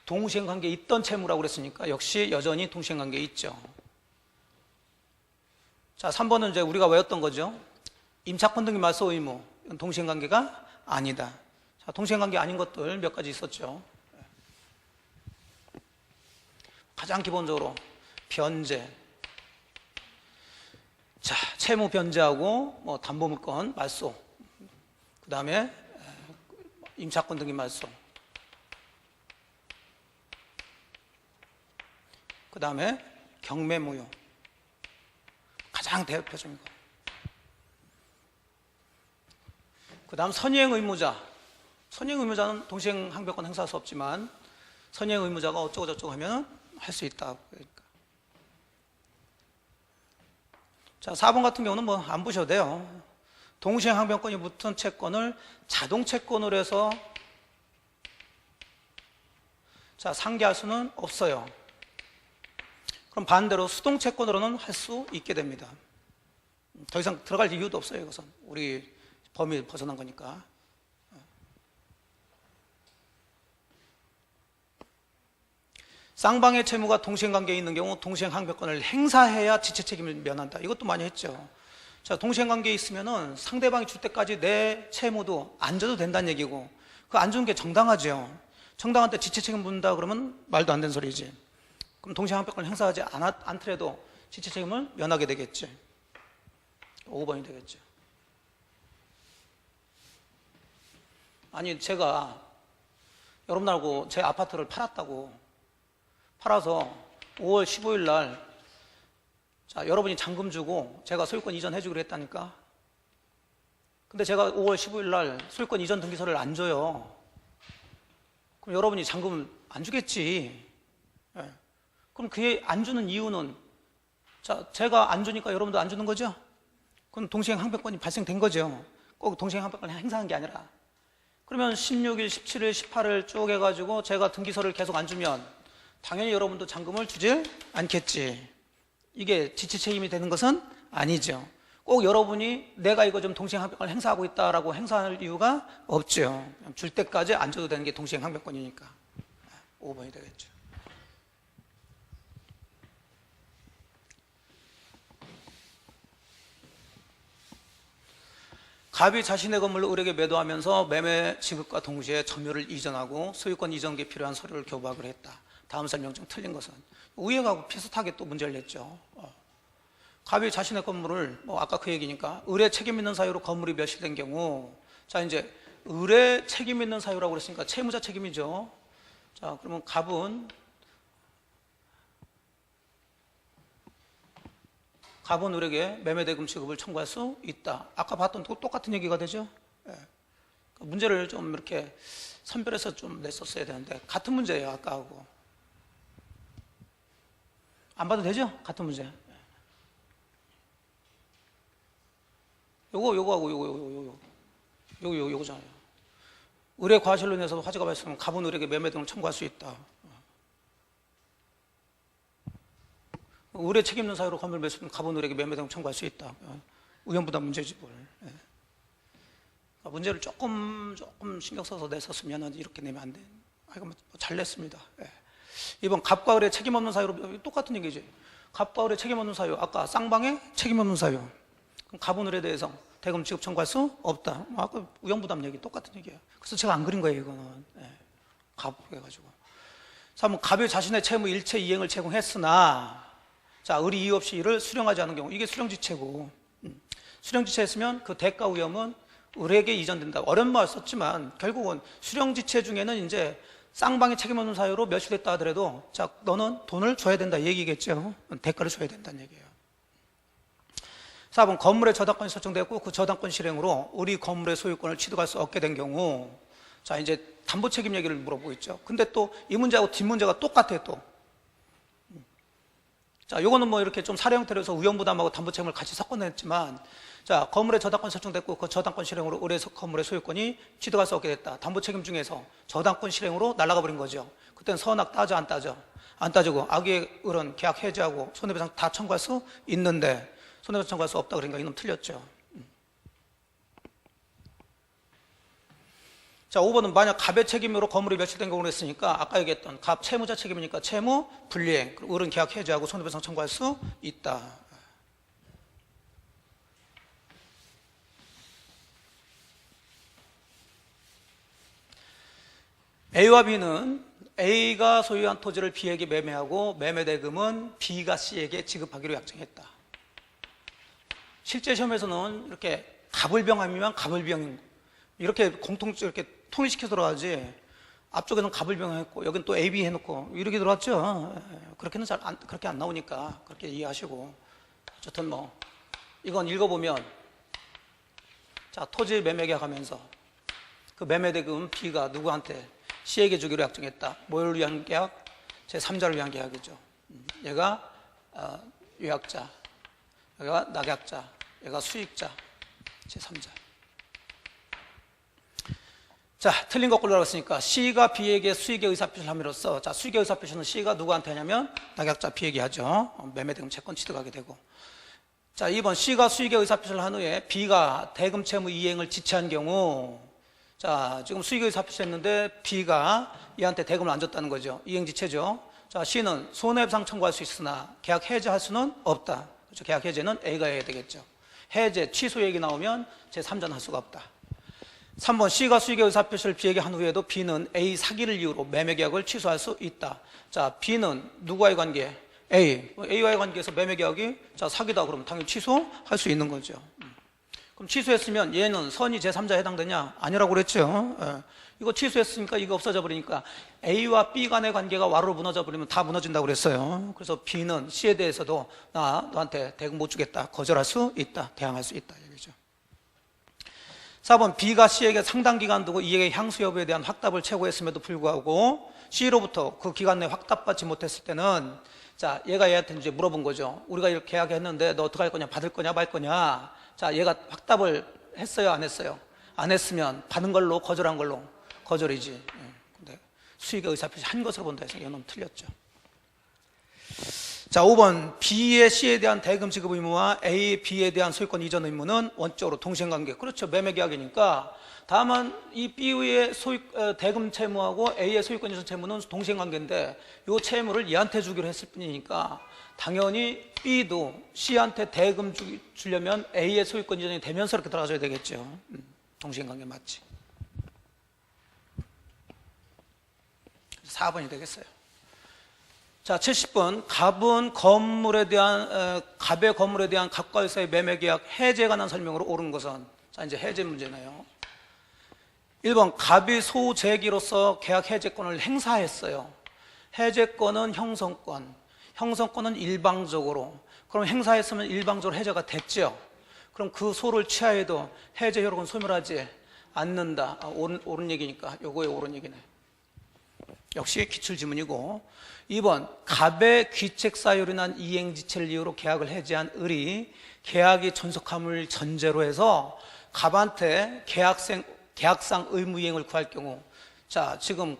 동시행관계에 있던 채무라고 그랬으니까 역시 여전히 동시행관계에 있죠. 자, 3번은 이제 우리가 외웠던 거죠. 임차권 등기 말소 의무, 이건 동시행관계가 아니다. 자, 동시행관계 아닌 것들 몇 가지 있었죠. 가장 기본적으로 변제. 자, 채무 변제하고 뭐 담보물권 말소, 그 다음에 임차권 등기 말소, 그 다음에 경매무효, 가장 대표적인 거. 그 다음 선의행 의무자. 선의행 의무자는 동시행 항변권 행사할 수 없지만 선의행 의무자가 어쩌고 저쩌고 하면 할 수 있다. 그러니까. 자, 4번 같은 경우는 뭐 안 보셔도 돼요. 동시행 항변권이 붙은 채권을 자동 채권으로 해서, 자, 상기할 수는 없어요. 그럼 반대로 수동 채권으로는 할 수 있게 됩니다. 더 이상 들어갈 이유도 없어요. 이것은 우리 범위 벗어난 거니까. 쌍방의 채무가 동시행관계에 있는 경우 동시행 항변권을 행사해야 지체 책임을 면한다. 이것도 많이 했죠. 자, 동시행관계에 있으면은 상대방이 줄 때까지 내 채무도 안 줘도 된다는 얘기고, 그 안 주는 게 정당하죠. 정당한 때 지체 책임 묻는다 그러면 말도 안 되는 소리지. 그럼 동시행 항변권을 행사하지 않더라도 지체 책임을 면하게 되겠지. 5번이 되겠죠. 아니, 제가 여러분하고 제 아파트를 팔아서 5월 15일 날, 자, 여러분이 잔금 주고 제가 소유권 이전해주기로 했다니까. 근데 제가 5월 15일 날 소유권 이전 등기서를 안 줘요. 그럼 여러분이 잔금을 안 주겠지. 네. 그럼 그게 안 주는 이유는, 자, 제가 안 주니까 여러분도 안 주는 거죠? 그럼 동시행 항변권이 발생된 거죠. 꼭 동시행 항변권을 행사한 게 아니라. 그러면 16일, 17일, 18일 쭉 해가지고 제가 등기서를 계속 안 주면 당연히 여러분도 잔금을 주질 않겠지. 이게 지체 책임이 되는 것은 아니죠. 꼭 여러분이 내가 이거 좀 동시행항변권을 행사하고 있다라고 행사할 이유가 없죠. 줄 때까지 안 줘도 되는 게 동시행항변권이니까. 5번이 되겠죠. 갑이 자신의 건물을 을에게 매도하면서 매매 지급과 동시에 점유를 이전하고 소유권 이전기에 필요한 서류를 교부하기로 했다. 다음 설명 중 틀린 것은? 위에하고 비슷하게 또 문제를 냈죠. 갑이 자신의 건물을 아까 그 얘기니까 을에 책임 있는 사유로 건물이 멸실된 경우, 자 이제 을에 책임 있는 사유라고 그랬으니까 채무자 책임이죠. 자 그러면 갑은 을에게 매매대금 지급을 청구할 수 있다. 아까 봤던 똑같은 얘기가 되죠. 예. 문제를 좀 이렇게 선별해서 좀 냈었어야 되는데 같은 문제예요. 아까하고 안 봐도 되죠? 같은 문제. 요거하고 요거잖아요. 을의 과실로 인해서 화재가 발생하면 갑은 을에게 매매등을 청구할 수 있다. 을의 책임 있는 사유로 건물 매수는 갑은 을에게 매매등을 청구할 수 있다. 우연부담 문제집을. 문제를 조금 신경 써서 냈었으면 이렇게 내면 안 돼. 잘 냈습니다. 2번 갑과 을의 책임 없는 사유로, 똑같은 얘기지. 갑과 을의 책임 없는 사유, 아까 쌍방의 책임 없는 사유. 그럼 갑은 을에 대해서 대금 지급 청구할 수 없다. 아까 우연부담 얘기 똑같은 얘기예요. 그래서 제가 안 그린 거예요, 이거는. 갑 해가지고. 3번 갑이 자신의 채무 일체 이행을 제공했으나, 자 을이 이유 없이 이를 수령하지 않은 경우, 이게 수령지체고, 수령지체했으면 그 대가 위험은 을에게 이전된다. 어려운 말 썼지만 결국은 수령지체 중에는 이제 쌍방의 책임 없는 사유로 멸실됐다 하더라도, 자 너는 돈을 줘야 된다 이 얘기겠죠. 대가를 줘야 된다는 얘기예요. 4번 건물의 저당권이 설정되었고 그 저당권 실행으로 을이 건물의 소유권을 취득할 수 없게 된 경우, 자 이제 담보 책임 얘기를 물어보고 있죠. 근데 또 이 문제하고 뒷문제가 똑같아요. 또 자 요거는 이렇게 좀 사례 형태로 해서 우연부담하고 담보 책임을 같이 섞어냈지만, 자 건물의 저당권 설정됐고 그 저당권 실행으로 을의 건물의 소유권이 취득할 수 없게 됐다. 담보 책임 중에서 저당권 실행으로 날아가 버린 거죠. 그때는 선악 따져 안 따져? 안 따지고 악의 을은 계약 해지하고 손해배상 다 청구할 수 있는데 손해배상 청구할 수 없다 그러니까 이놈 틀렸죠. 자 5번은 만약 갑의 책임으로 건물이 멸실된 경우를 했으니까 아까 얘기했던 갑 채무자 책임이니까 채무 불이행, 을은 계약 해지하고 손해배상 청구할 수 있다. A와 B는 A가 소유한 토지를 B에게 매매하고 매매대금은 B가 C에게 지급하기로 약정했다. 실제 시험에서는 이렇게 갑을병하면 갑을병 이렇게 이렇게 통일시켜서 들어가지, 앞쪽에는 갑을병 했고 여기는 또 AB 해놓고 이렇게 들어왔죠. 그렇게는 그렇게 안 나오니까 그렇게 이해하시고, 어쨌든 이건 읽어보면, 자 토지 매매계약 하면서 그 매매대금 B가 누구한테? C에게 주기로 약정했다. 뭘 위한 계약? 제3자를 위한 계약이죠. 얘가 유약자, 얘가 낙약자, 얘가 수익자, 제3자. 자, 틀린 거 골라라 했으니까 C가 B에게 수익의 의사표시를 함으로써, 자 수익의 의사표시는 C가 누구한테 하냐면 낙약자 B에게 하죠. 매매대금 채권 취득하게 되고. 자 2번 C가 수익의 의사표시를 한 후에 B가 대금 채무 이행을 지체한 경우, 자 지금 수익의 의사표시 했는데 B가 얘한테 대금을 안 줬다는 거죠. 이행지체죠. 자 C는 손해배상 청구할 수 있으나 계약 해지할 수는 없다. 그렇죠. 계약 해지는 A가 해야 되겠죠. 해제, 취소 얘기 나오면 제3자는 할 수가 없다. 3번 C가 수익의 의사표시를 B에게 한 후에도 B는 A 사기를 이유로 매매계약을 취소할 수 있다. 자 B는 누구와의 관계? A와의 관계에서 매매계약이 자 사기다 그러면 당연히 취소할 수 있는 거죠. 그럼 취소했으면 얘는 선이 제3자에 해당되냐? 아니라고 그랬죠. 이거 취소했으니까 이거 없어져 버리니까 A와 B 간의 관계가 와르르 무너져 버리면 다 무너진다고 그랬어요. 그래서 B는 C에 대해서도 나 너한테 대금 못 주겠다, 거절할 수 있다, 대항할 수 있다 얘기죠. 4번 B가 C에게 상당 기간 두고 이에게 향수 여부에 대한 확답을 최고했음에도 불구하고 C로부터 그 기간 내에 확답받지 못했을 때는, 자 얘가 얘한테 이제 물어본 거죠. 우리가 이렇게 계약했는데 너 어떻게 할 거냐, 받을 거냐 말 거냐. 자 얘가 확답을 했어요 안 했어요? 안 했으면 받은 걸로, 거절한 걸로? 거절이지. 근데 수익의 의사표시 한 것으로 본다 해서 이놈 틀렸죠. 자, 5번 B의 C에 대한 대금 지급 의무와 A의 B에 대한 소유권 이전 의무는 원적으로 동시행관계. 그렇죠. 매매계약이니까. 다만 이 B의 대금 채무하고 A의 소유권 이전 채무는 동시행관계인데 이 채무를 얘한테 주기로 했을 뿐이니까 당연히 B도 C한테 대금 주려면 A의 소유권 이전이 되면서 이렇게 들어가줘야 되겠죠. 동시행관계 맞지. 4번이 되겠어요. 자, 70번 갑의 건물에 대한 갑과 을사의 매매계약 해제에 관한 설명으로 옳은 것은, 자, 이제 해제 문제네요. 1번 갑이 소재기로서 계약 해제권을 행사했어요. 해제권은 형성권은 일방적으로. 그럼 행사했으면 일방적으로 해제가 됐죠. 그럼 그 소를 취하해도 해제 효력은 소멸하지 않는다. 옳은 얘기니까 요거에 옳은 얘기네. 역시 기출지문이고. 2번 갑의 귀책사유로 인한 이행지체를 이유로 계약을 해제한 을이 계약이 존속함을 전제로 해서 갑한테 계약상 의무이행을 구할 경우, 자, 지금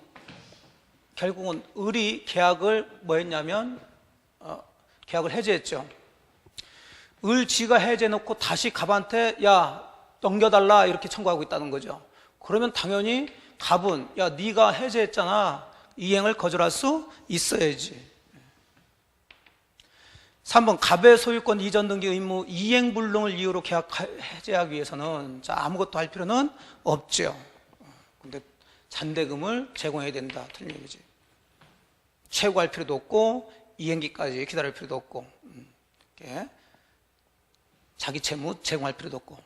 결국은 을이 계약을 뭐 했냐면 계약을 해제했죠. 을지가 해제해놓고 다시 갑한테 야 넘겨달라 이렇게 청구하고 있다는 거죠. 그러면 당연히 갑은 야 네가 해제했잖아, 이행을 거절할 수 있어야지. 3번 갑의 소유권 이전 등기 의무 이행 불능을 이유로 계약 해제하기 위해서는, 자, 아무것도 할 필요는 없죠. 근데 잔대금을 제공해야 된다. 틀린 얘기지. 최고할 필요도 없고 이행기까지 기다릴 필요도 없고 자기 채무 제공할 필요도 없고.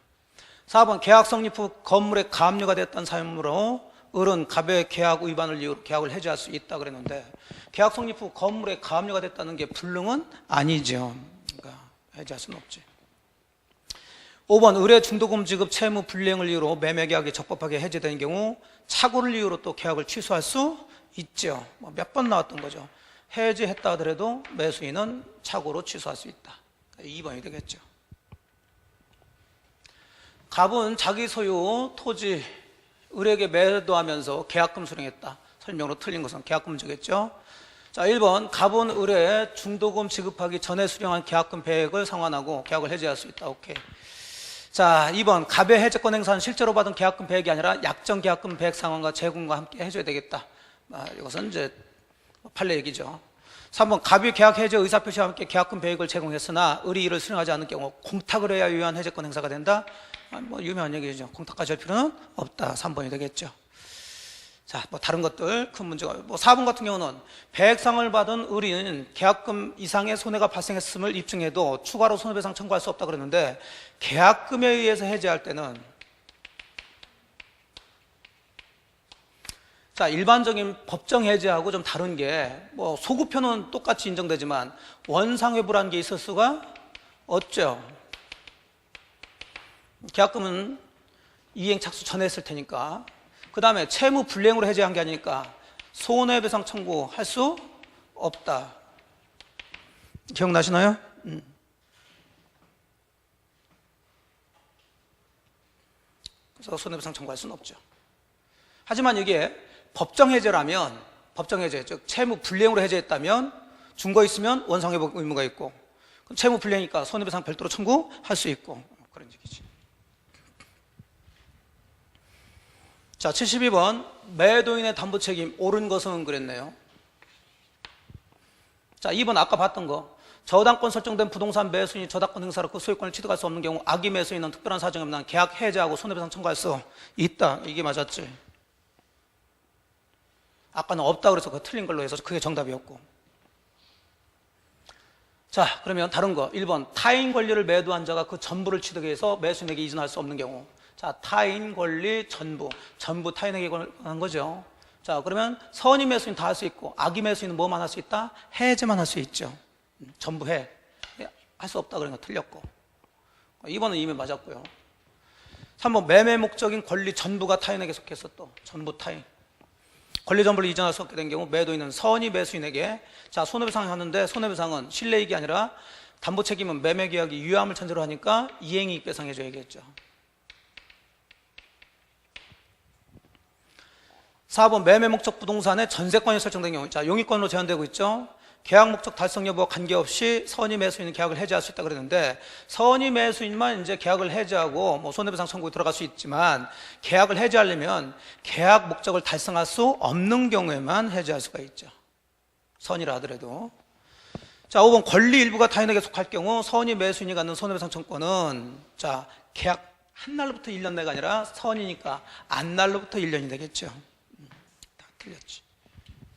4번 계약 성립 후 건물에 가압류가 됐던 사유로 을은 갑의 계약 위반을 이유로 계약을 해제할 수 있다 그랬는데, 계약 성립 후 건물에 가압류가 됐다는 게 불능은 아니죠. 그러니까 해제할 수는 없지. 5번 을의 중도금 지급 채무 불이행을 이유로 매매계약이 적법하게 해제되는 경우 착오를 이유로 또 계약을 취소할 수 있죠. 몇 번 나왔던 거죠. 해제했다 하더라도 매수인은 착오로 취소할 수 있다. 2번이 되겠죠. 갑은 자기 소유 토지 을에게 매도하면서 계약금 수령했다. 설명으로 틀린 것은 계약금 문제겠죠. 자, 1번 갑은 을에 중도금 지급하기 전에 수령한 계약금 배액을 상환하고 계약을 해제할 수 있다. 오케이. 자, 2번 갑의 해제권 행사는 실제로 받은 계약금 배액이 아니라 약정 계약금 배액 상환과 제공과 함께 해줘야 되겠다. 이것은 이제 판례 얘기죠. 3번 갑이 계약 해제 의사표시와 함께 계약금 배액을 제공했으나 을이 이를 수령하지 않는 경우 공탁을 해야 유효한 해제권 행사가 된다. 유명한 얘기죠. 공탁까지 할 필요는 없다. 3번이 되겠죠. 자, 다른 것들 큰 문제가 4번 같은 경우는 배액상을 받은 을은 계약금 이상의 손해가 발생했음을 입증해도 추가로 손해배상 청구할 수 없다 그랬는데, 계약금에 의해서 해제할 때는, 자, 일반적인 법정 해제하고 좀 다른 게, 소급표는 똑같이 인정되지만 원상회부라는 게 있을 수가 없죠. 계약금은 이행 착수 전에 했을 테니까. 그 다음에 채무 불이행으로 해제한 게 아니니까 손해배상 청구할 수 없다. 기억나시나요? 그래서 손해배상 청구할 수는 없죠. 하지만 이게 법정 해제라면, 법정 해제, 즉 채무 불이행으로 해제했다면 증거 있으면 원상회복 의무가 있고, 채무 불이행이니까 손해배상 별도로 청구할 수 있고, 그런 얘기지. 자, 72번 매도인의 담보책임 옳은 것은 그랬네요. 자, 2번 아까 봤던 거, 저당권 설정된 부동산 매수인이 저당권 행사로 그 소유권을 취득할 수 없는 경우 악의 매수인은 특별한 사정이 없는 계약 해제하고 손해배상 청구할 수 있다. 이게 맞았지. 아까는 없다 그래서 그거 틀린 걸로 해서 그게 정답이었고. 자, 그러면 다른 거 1번 타인 권리를 매도한 자가 그 전부를 취득해서 매수인에게 이전할 수 없는 경우. 자, 타인 권리 전부 타인에게 관한 거죠. 자, 그러면 선의 매수인 다 할 수 있고 악의 매수인은 뭐만 할 수 있다? 해제만 할 수 있죠. 전부 할 수 없다 그러니까 틀렸고. 2번은 이미 맞았고요. 3번 매매 목적인 권리 전부가 타인에게 속해서 또 전부 타인. 권리 전부를 이전할 수 없게 된 경우 매도인은 선의 매수인에게, 자, 손해배상을 하는데 손해배상은 실내이익이 아니라 담보 책임은 매매 계약이 유효함을 전제로 하니까 이행이익 배상해줘야겠죠. 4번 매매 목적 부동산의 전세권이 설정된 경우, 자, 용의권으로 제한되고 있죠. 계약 목적 달성 여부와 관계없이 선의 매수인은 계약을 해지할 수 있다 그랬는데, 선의 매수인만 이제 계약을 해지하고 뭐 손해배상 청구에 들어갈 수 있지만, 계약을 해지하려면 계약 목적을 달성할 수 없는 경우에만 해지할 수가 있죠. 선의라 하더라도. 자, 5번 권리 일부가 타인에게 속할 경우 선의 매수인이 갖는 손해배상 청구는, 자, 계약 한 날로부터 1년 내가 아니라 선이니까 안 날로부터 1년이 되겠죠. 다 틀렸지.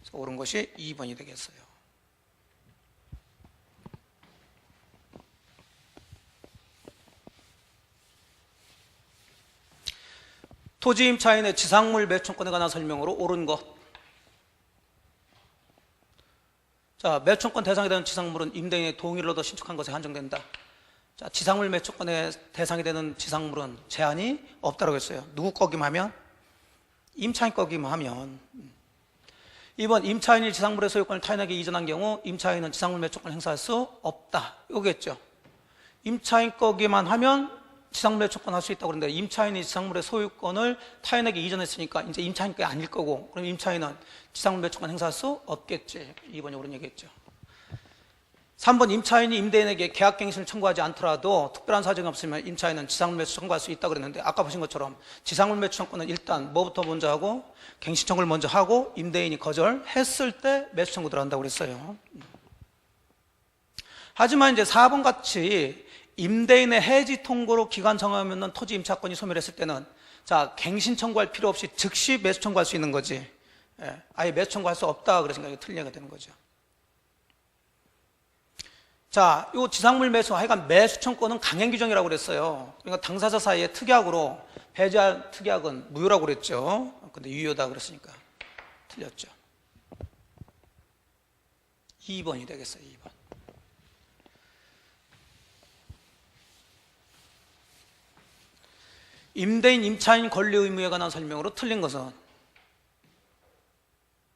그래서 옳은 것이 2번이 되겠어요. 토지 임차인의 지상물 매수청권에 관한 설명으로 옳은 것. 자, 매수청권 대상이 되는 지상물은 임대인의 동의를 얻어 신축한 것에 한정된다. 자, 지상물 매수청권의 대상이 되는 지상물은 제한이 없다고 했어요. 누구 거기만 하면? 임차인 거기만 하면. 2번 임차인이 지상물의 소유권을 타인에게 이전한 경우 임차인은 지상물 매수청권을 행사할 수 없다. 이거겠죠. 임차인 거기만 하면 지상물 매수청권 할 수 있다고 그러는데, 임차인이 지상물의 소유권을 타인에게 이전했으니까 이제 임차인 게 아닐 거고, 그럼 임차인은 지상물 매수청권 행사할 수 없겠지. 2번이 옳은 얘기겠죠. 3번 임차인이 임대인에게 계약갱신을 청구하지 않더라도 특별한 사정이 없으면 임차인은 지상물 매수 청구할 수 있다고 그랬는데, 아까 보신 것처럼 지상물 매수 청구는 일단 뭐부터 먼저 하고 갱신 청구를 먼저 하고 임대인이 거절했을 때 매수 청구 들어간다고 그랬어요. 하지만 이제 4번 같이 임대인의 해지 통보로 기간 정하면 토지 임차권이 소멸했을 때는, 자, 갱신 청구할 필요 없이 즉시 매수 청구할 수 있는 거지. 예, 아예 매수 청구할 수 없다 그러니까 이게 틀린 얘기가 되는 거죠. 자, 요 지상물 매수, 하여간 매수 청구는 강행 규정이라고 그랬어요. 그러니까 당사자 사이에 특약으로 배제할 특약은 무효라고 그랬죠. 근데 유효다 그랬으니까 틀렸죠. 2번이 되겠어요. 2번. 임대인 임차인 권리 의무에 관한 설명으로 틀린 것은,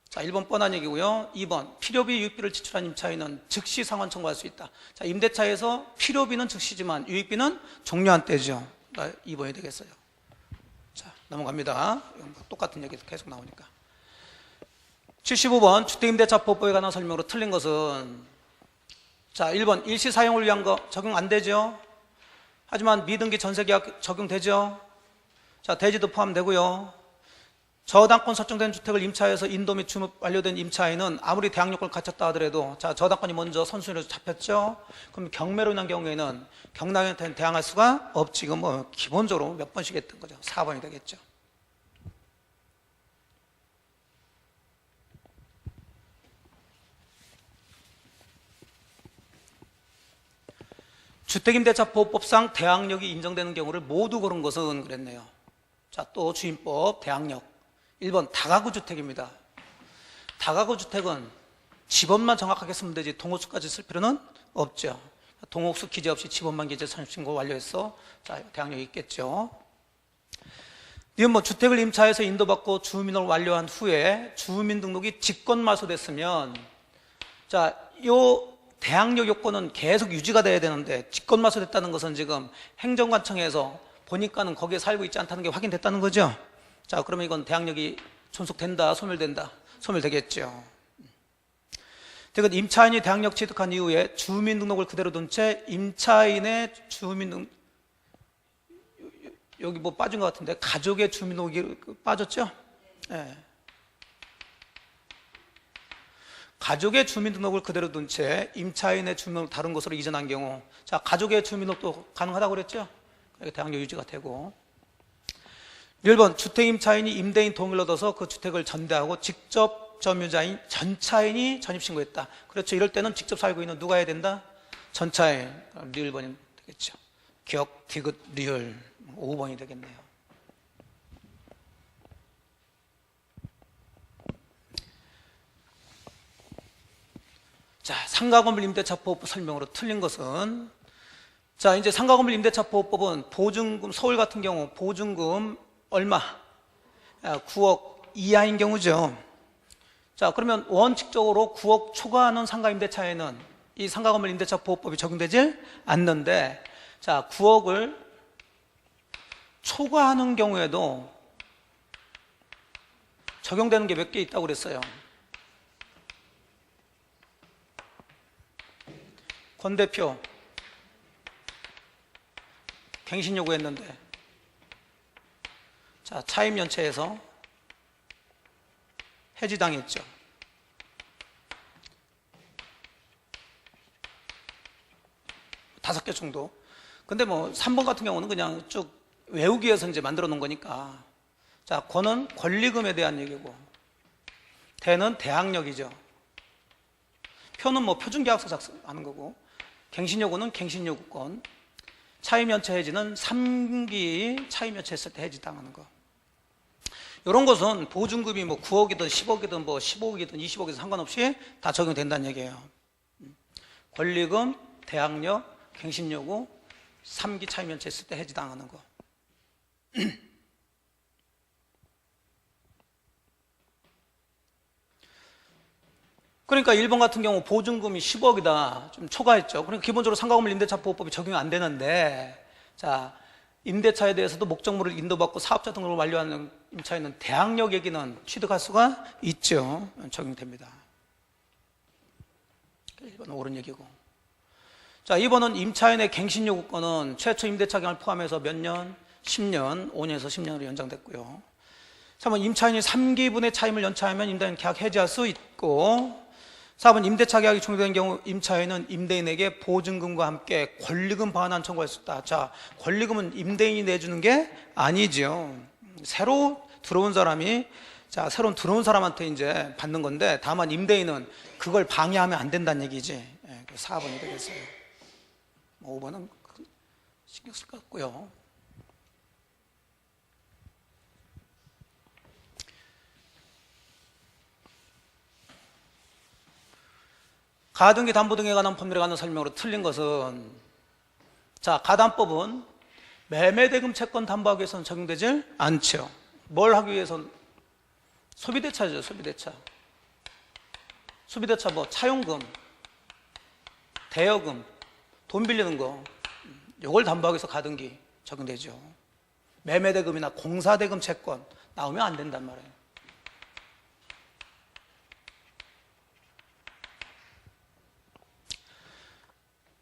자, 1번 뻔한 얘기고요. 2번 필요비 유익비를 지출한 임차인은 즉시 상환 청구할 수 있다. 자, 임대차에서 필요비는 즉시지만 유익비는 종료한 때죠. 2번이 되겠어요. 자, 넘어갑니다. 똑같은 얘기 계속 나오니까. 75번 주택임대차보호법에 관한 설명으로 틀린 것은, 자, 1번 일시 사용을 위한 거 적용 안 되죠. 하지만 미등기 전세계약 적용되죠. 자, 대지도 포함되고요. 저당권 설정된 주택을 임차해서 인도 및 주입 완료된 임차인은 아무리 대항 요건을 갖췄다 하더라도, 자, 저당권이 먼저 선순위로 잡혔죠. 그럼 경매로 인한 경우에는 경락한테 대항할 수가 없지. 이건 뭐 기본적으로 몇 번씩 했던 거죠. 4번이 되겠죠. 주택임대차보호법상 대항력이 인정되는 경우를 모두 고른 것은 그랬네요. 자, 또 주임법 대항력. 1번 다가구 주택입니다. 다가구 주택은 지번만 정확하게 쓰면 되지 동호수까지 쓸 필요는 없죠. 동호수 기재 없이 지번만 기재 선입신고 완료해서, 자, 대항력이 있겠죠. 이건 뭐 주택을 임차해서 인도받고 주민등록을 완료한 후에 주민등록이 직권말소됐으면, 자, 요 대항력 요건은 계속 유지가 돼야 되는데 직권말소됐다는 것은 지금 행정관청에서 보니까는 거기에 살고 있지 않다는 게 확인됐다는 거죠. 자, 그러면 이건 대항력이 존속된다, 소멸된다? 소멸되겠죠. 그러니까 임차인이 대항력 취득한 이후에 주민등록을 그대로 둔 채 임차인의 주민등록, 여기 뭐 빠진 것 같은데 가족의 주민등록이 빠졌죠? 네. 가족의 주민등록을 그대로 둔 채 임차인의 주민등록을 다른 곳으로 이전한 경우, 자, 가족의 주민등록도 가능하다고 그랬죠? 대항력 유지가 되고. 1번 주택임차인이 임대인 동의를 얻어서 그 주택을 전대하고 직접 점유자인 전차인이 전입신고했다. 그렇죠. 이럴 때는 직접 살고 있는 누가 해야 된다? 전차인. 리을 번이 되겠죠. 기억, 디귿, 리을 5번이 되겠네요. 자, 상가건물 임대차보호법 설명으로 틀린 것은, 자, 이제 상가건물 임대차보호법은 보증금, 서울 같은 경우 보증금 얼마? 9억 이하인 경우죠. 자, 그러면 원칙적으로 9억 초과하는 상가 임대차에는 이 상가건물 임대차보호법이 적용되질 않는데, 자, 9억을 초과하는 경우에도 적용되는 게 몇 개 있다고 그랬어요. 권 대표 갱신 요구했는데 자, 차임 연체에서 해지당했죠. 다섯 개 정도. 근데 뭐 3번 같은 경우는 그냥 쭉 외우기 위해서 이제 만들어 놓은 거니까. 자, 권은 권리금에 대한 얘기고, 대는 대항력이죠. 표는 뭐 표준계약서 작성하는 거고, 갱신요구는 갱신요구권, 차임연체 해지는 3기 차임연체 했을 때 해지당하는 거. 이런 것은 보증금이 뭐 9억이든 10억이든 뭐 15억이든 20억이든 상관없이 다 적용된다는 얘기예요. 권리금, 대항력, 갱신요구, 3기 차임연체 했을 때 해지당하는 거. 그러니까 1번 같은 경우 보증금이 10억이다. 좀 초과했죠. 그러니까 기본적으로 상가건물 임대차 보호법이 적용이 안 되는데, 자, 임대차에 대해서도 목적물을 인도받고 사업자 등록을 완료하는 임차에는 대항력 얘기는 취득할 수가 있죠. 적용됩니다. 1번은 옳은 얘기고. 자, 2번은 임차인의 갱신 요구권은 최초 임대차 기간을 포함해서 몇 년? 10년, 5년에서 10년으로 연장됐고요. 3번 임차인이 3기분의 차임을 연차하면 임대인 계약 해지할 수 있고, 4번 임대차 계약이 종료된 경우 임차인은 임대인에게 보증금과 함께 권리금 반환 청구할 수 있다. 자, 권리금은 임대인이 내주는 게 아니죠. 새로 들어온 사람이, 자, 새로 들어온 사람한테 이제 받는 건데, 다만 임대인은 그걸 방해하면 안 된다는 얘기지. 4번이 되겠어요. 5번은 신경 쓸 것 같고요. 가등기 담보 등에 관한 법률에 관한 설명으로 틀린 것은, 자, 가담법은 매매대금 채권 담보하기 위해서는 적용되지 않죠. 뭘 하기 위해서는? 소비대차죠. 소비대차. 소비대차 뭐 차용금, 대여금, 돈 빌리는 거, 이걸 담보하기 위해서 가등기 적용되죠. 매매대금이나 공사대금 채권 나오면 안 된단 말이에요.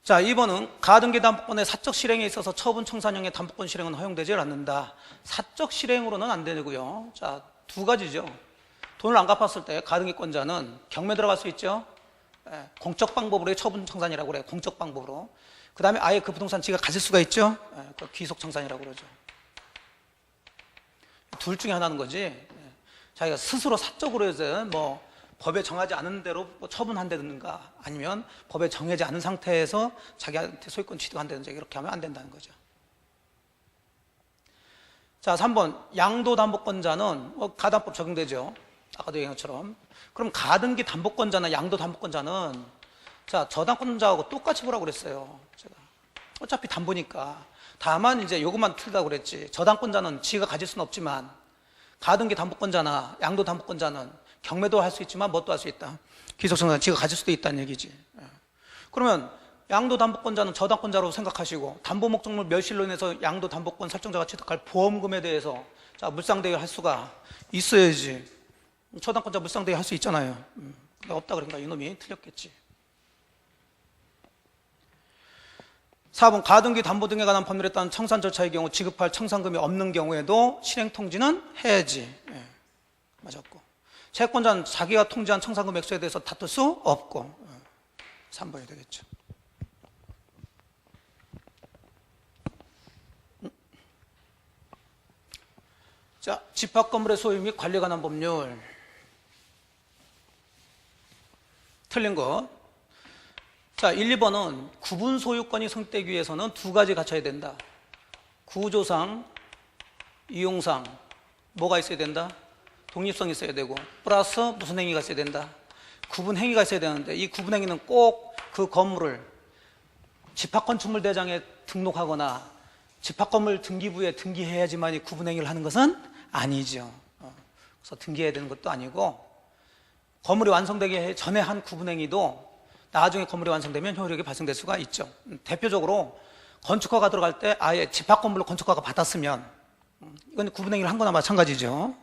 자, 2번은 가등기 담보권의 사적 실행에 있어서 처분 청산형의 담보권 실행은 허용되지 않는다. 사적 실행으로는 안 되고요. 자, 두 가지죠. 돈을 안 갚았을 때 가등기권자는 경매 들어갈 수 있죠. 공적 방법으로의 처분 청산이라고 그래요. 공적 방법으로. 그 다음에 아예 그 부동산 지가 가질 수가 있죠. 그 귀속 청산이라고 그러죠. 둘 중에 하나는 거지. 자기가 스스로 사적으로 해서 뭐 법에 정하지 않은 대로 뭐 처분한다든가, 아니면 법에 정해지 않은 상태에서 자기한테 소유권 취득한다든지, 이렇게 하면 안 된다는 거죠. 자, 3번 양도담보권자는 뭐 가담법 적용되죠. 아까도 얘기한 것처럼. 그럼 가등기 담보권자나 양도담보권자는, 자, 저당권자하고 똑같이 보라고 그랬어요. 제가 어차피 담보니까. 다만 이제 요것만 틀다고 그랬지. 저당권자는 지가 가질 수는 없지만, 가등기 담보권자나 양도담보권자는 경매도 할 수 있지만 뭣도 할 수 있다. 귀속청산 지가 가질 수도 있다는 얘기지. 그러면 양도담보권자는 저당권자로 생각하시고, 담보 목적물 멸실로 인해서 양도담보권 설정자가 취득할 보험금에 대해서, 자, 물상대여 할 수가 있어야지. 저당권자 물상대여 할 수 있잖아요. 없다 그러니까 이놈이 틀렸겠지. 4번 가등기 담보 등에 관한 법률에 따른 청산 절차의 경우 지급할 청산금이 없는 경우에도 실행 통지는 해야지. 맞았고, 채권자는 자기가 통지한 청산금 액수에 대해서 다툴 수 없고. 3번이 되겠죠. 자, 집합건물의 소유 및 관리에 관한 법률. 틀린 것. 자, 1, 2번은 구분 소유권이 성립되기 위해서는 두 가지 갖춰야 된다. 구조상, 이용상 뭐가 있어야 된다? 독립성이 있어야 되고, 플러스 무슨 행위가 있어야 된다? 구분 행위가 있어야 되는데, 이 구분 행위는 꼭 그 건물을 집합건축물대장에 등록하거나 집합건물 등기부에 등기해야지만 이 구분 행위를 하는 것은 아니죠. 그래서 등기해야 되는 것도 아니고, 건물이 완성되기 전에 한 구분 행위도 나중에 건물이 완성되면 효력이 발생될 수가 있죠. 대표적으로 건축허가 들어갈 때 아예 집합건물로 건축허가 받았으면 이건 구분 행위를 한 거나 마찬가지죠.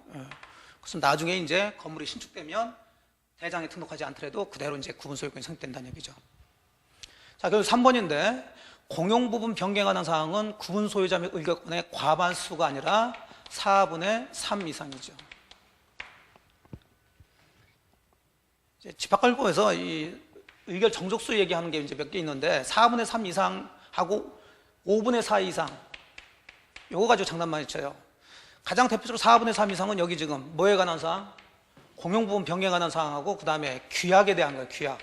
그래서 나중에 이제 건물이 신축되면 대장에 등록하지 않더라도 그대로 이제 구분 소유권이 성립된다는 얘기죠. 자, 그리고 3번인데 공용부분 변경하는 사항은 구분 소유자 및 의결권의 과반수가 아니라 4분의 3 이상이죠. 집합관리법에서 이 의결 정족수 얘기하는 게 이제 몇 개 있는데 4분의 3 이상하고 5분의 4 이상 요거 가지고 장난 많이 쳐요. 가장 대표적으로 4분의 3 이상은 여기 지금 뭐에 관한 사항? 공용부분 변경에 관한 사항하고 그 다음에 규약에 대한 거예요.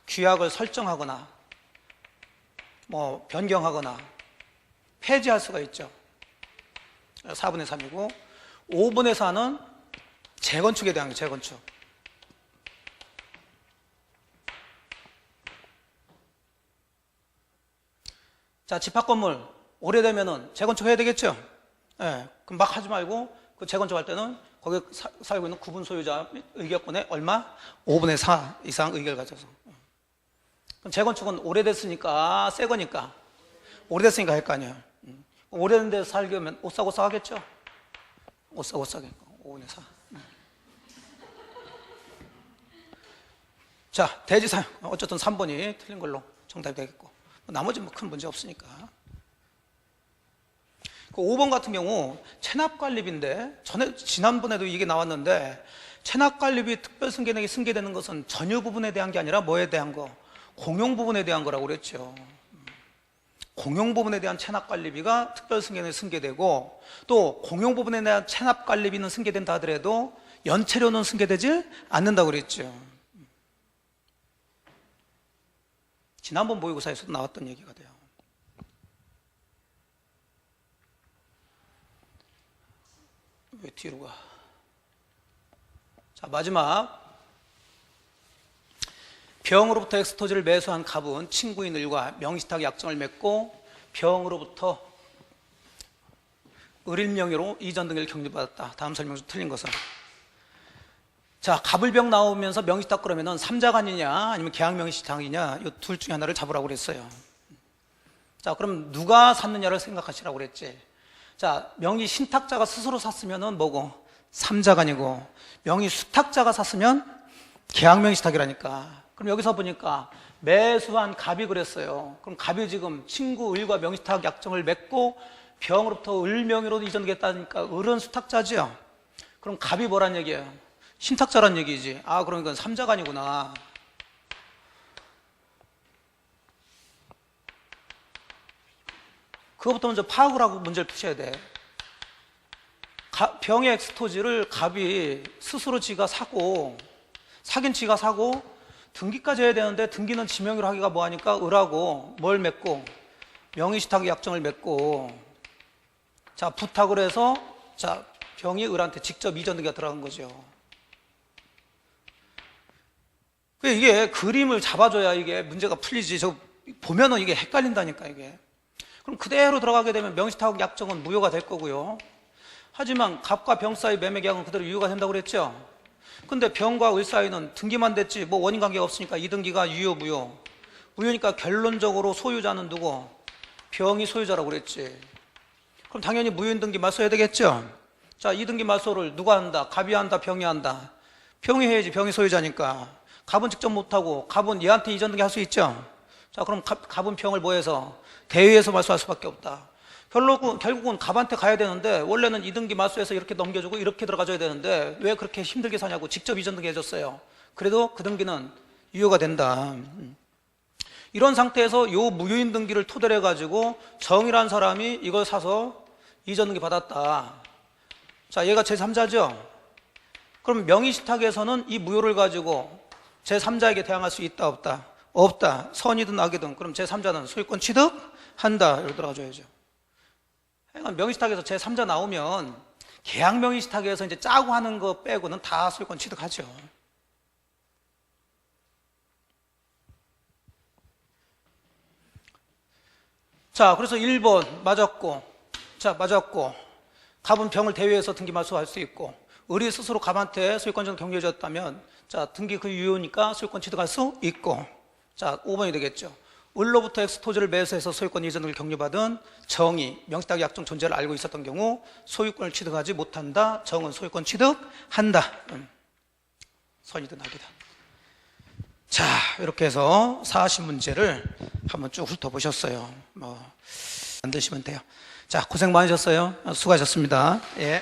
규약을 설정하거나 뭐 변경하거나 폐지할 수가 있죠. 4분의 3이고 5분의 4는 재건축에 대한 거예요. 재건축. 자, 집합건물 오래되면은 재건축해야 되겠죠? 예, 그럼 막 하지 말고 그 재건축할 때는 거기 살고 있는 구분 소유자 의결권의 얼마? 5분의 4 이상 의결 가져서. 그럼 재건축은 오래됐으니까 새 거니까 오래됐으니까 할 거 아니에요. 오래된 데서 살려면 오싹오싹 하겠죠? 오싹오싹 5분의 4. 자, 대지사용 어쨌든 3번이 틀린 걸로 정답이 되겠고 나머지는 뭐 큰 문제 없으니까. 그 5번 같은 경우 체납관리비인데 지난번에도 이게 나왔는데 체납관리비 특별승계액이 승계되는 것은 전유 부분에 대한 게 아니라 뭐에 대한 거? 공용 부분에 대한 거라고 그랬죠. 공용 부분에 대한 체납관리비가 특별승계액이 승계되고 또 공용 부분에 대한 체납관리비는 승계된다 하더라도 연체료는 승계되지 않는다고 그랬죠. 지난번 모의고사에서도 나왔던 얘기가 돼요. 왜 뒤로 가? 자, 마지막. 병으로부터 엑스토지를 매수한 갑은 친구인 을과 명의신탁 약정을 맺고 병으로부터 을일 명의로 이전 등기를 격리받았다. 다음 설명 중 틀린 것은. 자, 갑을병 나오면서 명의신탁 그러면은 삼자간이냐 아니면 계약명의신탁이냐 이 둘 중에 하나를 잡으라고 그랬어요. 자, 그럼 누가 샀느냐를 생각하시라고 그랬지. 자, 명의신탁자가 스스로 샀으면은 뭐고? 삼자간이고 명의수탁자가 샀으면 계약명의신탁이라니까. 그럼 여기서 보니까 매수한 갑이 그랬어요. 그럼 갑이 지금 친구 을과 명의신탁 약정을 맺고 병으로부터 을 명의로 이전되겠다니까 을은 수탁자지요. 그럼 갑이 뭐란 얘기예요? 신탁자란 얘기지. 아, 그럼 이건 삼자간이구나. 그것부터 먼저 파악을 하고 문제를 푸셔야 돼. 병의 엑스토지를 갑이 스스로 지가 사고 사긴 지가 사고 등기까지 해야 되는데 등기는 지명의로 하기가 뭐하니까 을하고 뭘 맺고 명의신탁 약정을 맺고 자, 부탁을 해서 자, 병이 을한테 직접 이전 등기가 들어간 거죠. 이게 그림을 잡아줘야 이게 문제가 풀리지. 저 보면은 이게 헷갈린다니까 이게. 그럼 그대로 들어가게 되면 명의신탁 약정은 무효가 될 거고요. 하지만 갑과 병 사이 매매 계약은 그대로 유효가 된다고 그랬죠. 근데 병과 을 사이는 등기만 됐지 뭐 원인 관계가 없으니까 이 등기가 유효 무효. 무효니까 결론적으로 소유자는 누구? 병이 소유자라고 그랬지. 그럼 당연히 무효인 등기 맞서야 되겠죠. 자, 이 등기 맞소를 누가 한다? 갑이 한다? 병이 한다? 병이 해야지. 병이 소유자니까. 갑은 직접 못하고 갑은 얘한테 이전 등기 할 수 있죠. 자, 그럼 갑은 병을 뭐해서? 대위에서 말소할 수밖에 없다. 결국은 갑한테 가야 되는데 원래는 이등기 말소해서 이렇게 넘겨주고 이렇게 들어가줘야 되는데 왜 그렇게 힘들게 사냐고 직접 이전 등기 해줬어요. 그래도 그 등기는 유효가 된다. 이런 상태에서 요 무효인 등기를 토대로 해가지고 정이라는 사람이 이걸 사서 이전 등기 받았다. 자, 얘가 제3자죠. 그럼 명의신탁에서는 이 무효를 가지고 제3자에게 대항할 수 있다 없다? 없다. 선이든 악이든. 그럼 제3자는 소유권 취득한다. 이렇게 들어가줘야죠. 명의신탁에서 제3자 나오면 계약 명의신탁에서 이제 짜고 하는 거 빼고는 다 소유권 취득하죠. 자, 그래서 1번 맞았고, 자, 맞았고, 갑은 병을 대위해서 등기 말소할 수 있고, 을이 스스로 갑한테 소유권을 경유해줬다면, 자, 등기 그 유효니까 소유권 취득할 수 있고, 자, 5번이 되겠죠. 을로부터 엑스토지를 매수해서 소유권 이전을 격려받은 정이 명의신탁 약정 존재를 알고 있었던 경우 소유권을 취득하지 못한다. 정은 소유권 취득한다. 선이든 악이든. 자, 이렇게 해서 사하신 문제를 한번 쭉 훑어보셨어요. 만드시면 돼요. 자, 고생 많으셨어요. 수고하셨습니다. 예.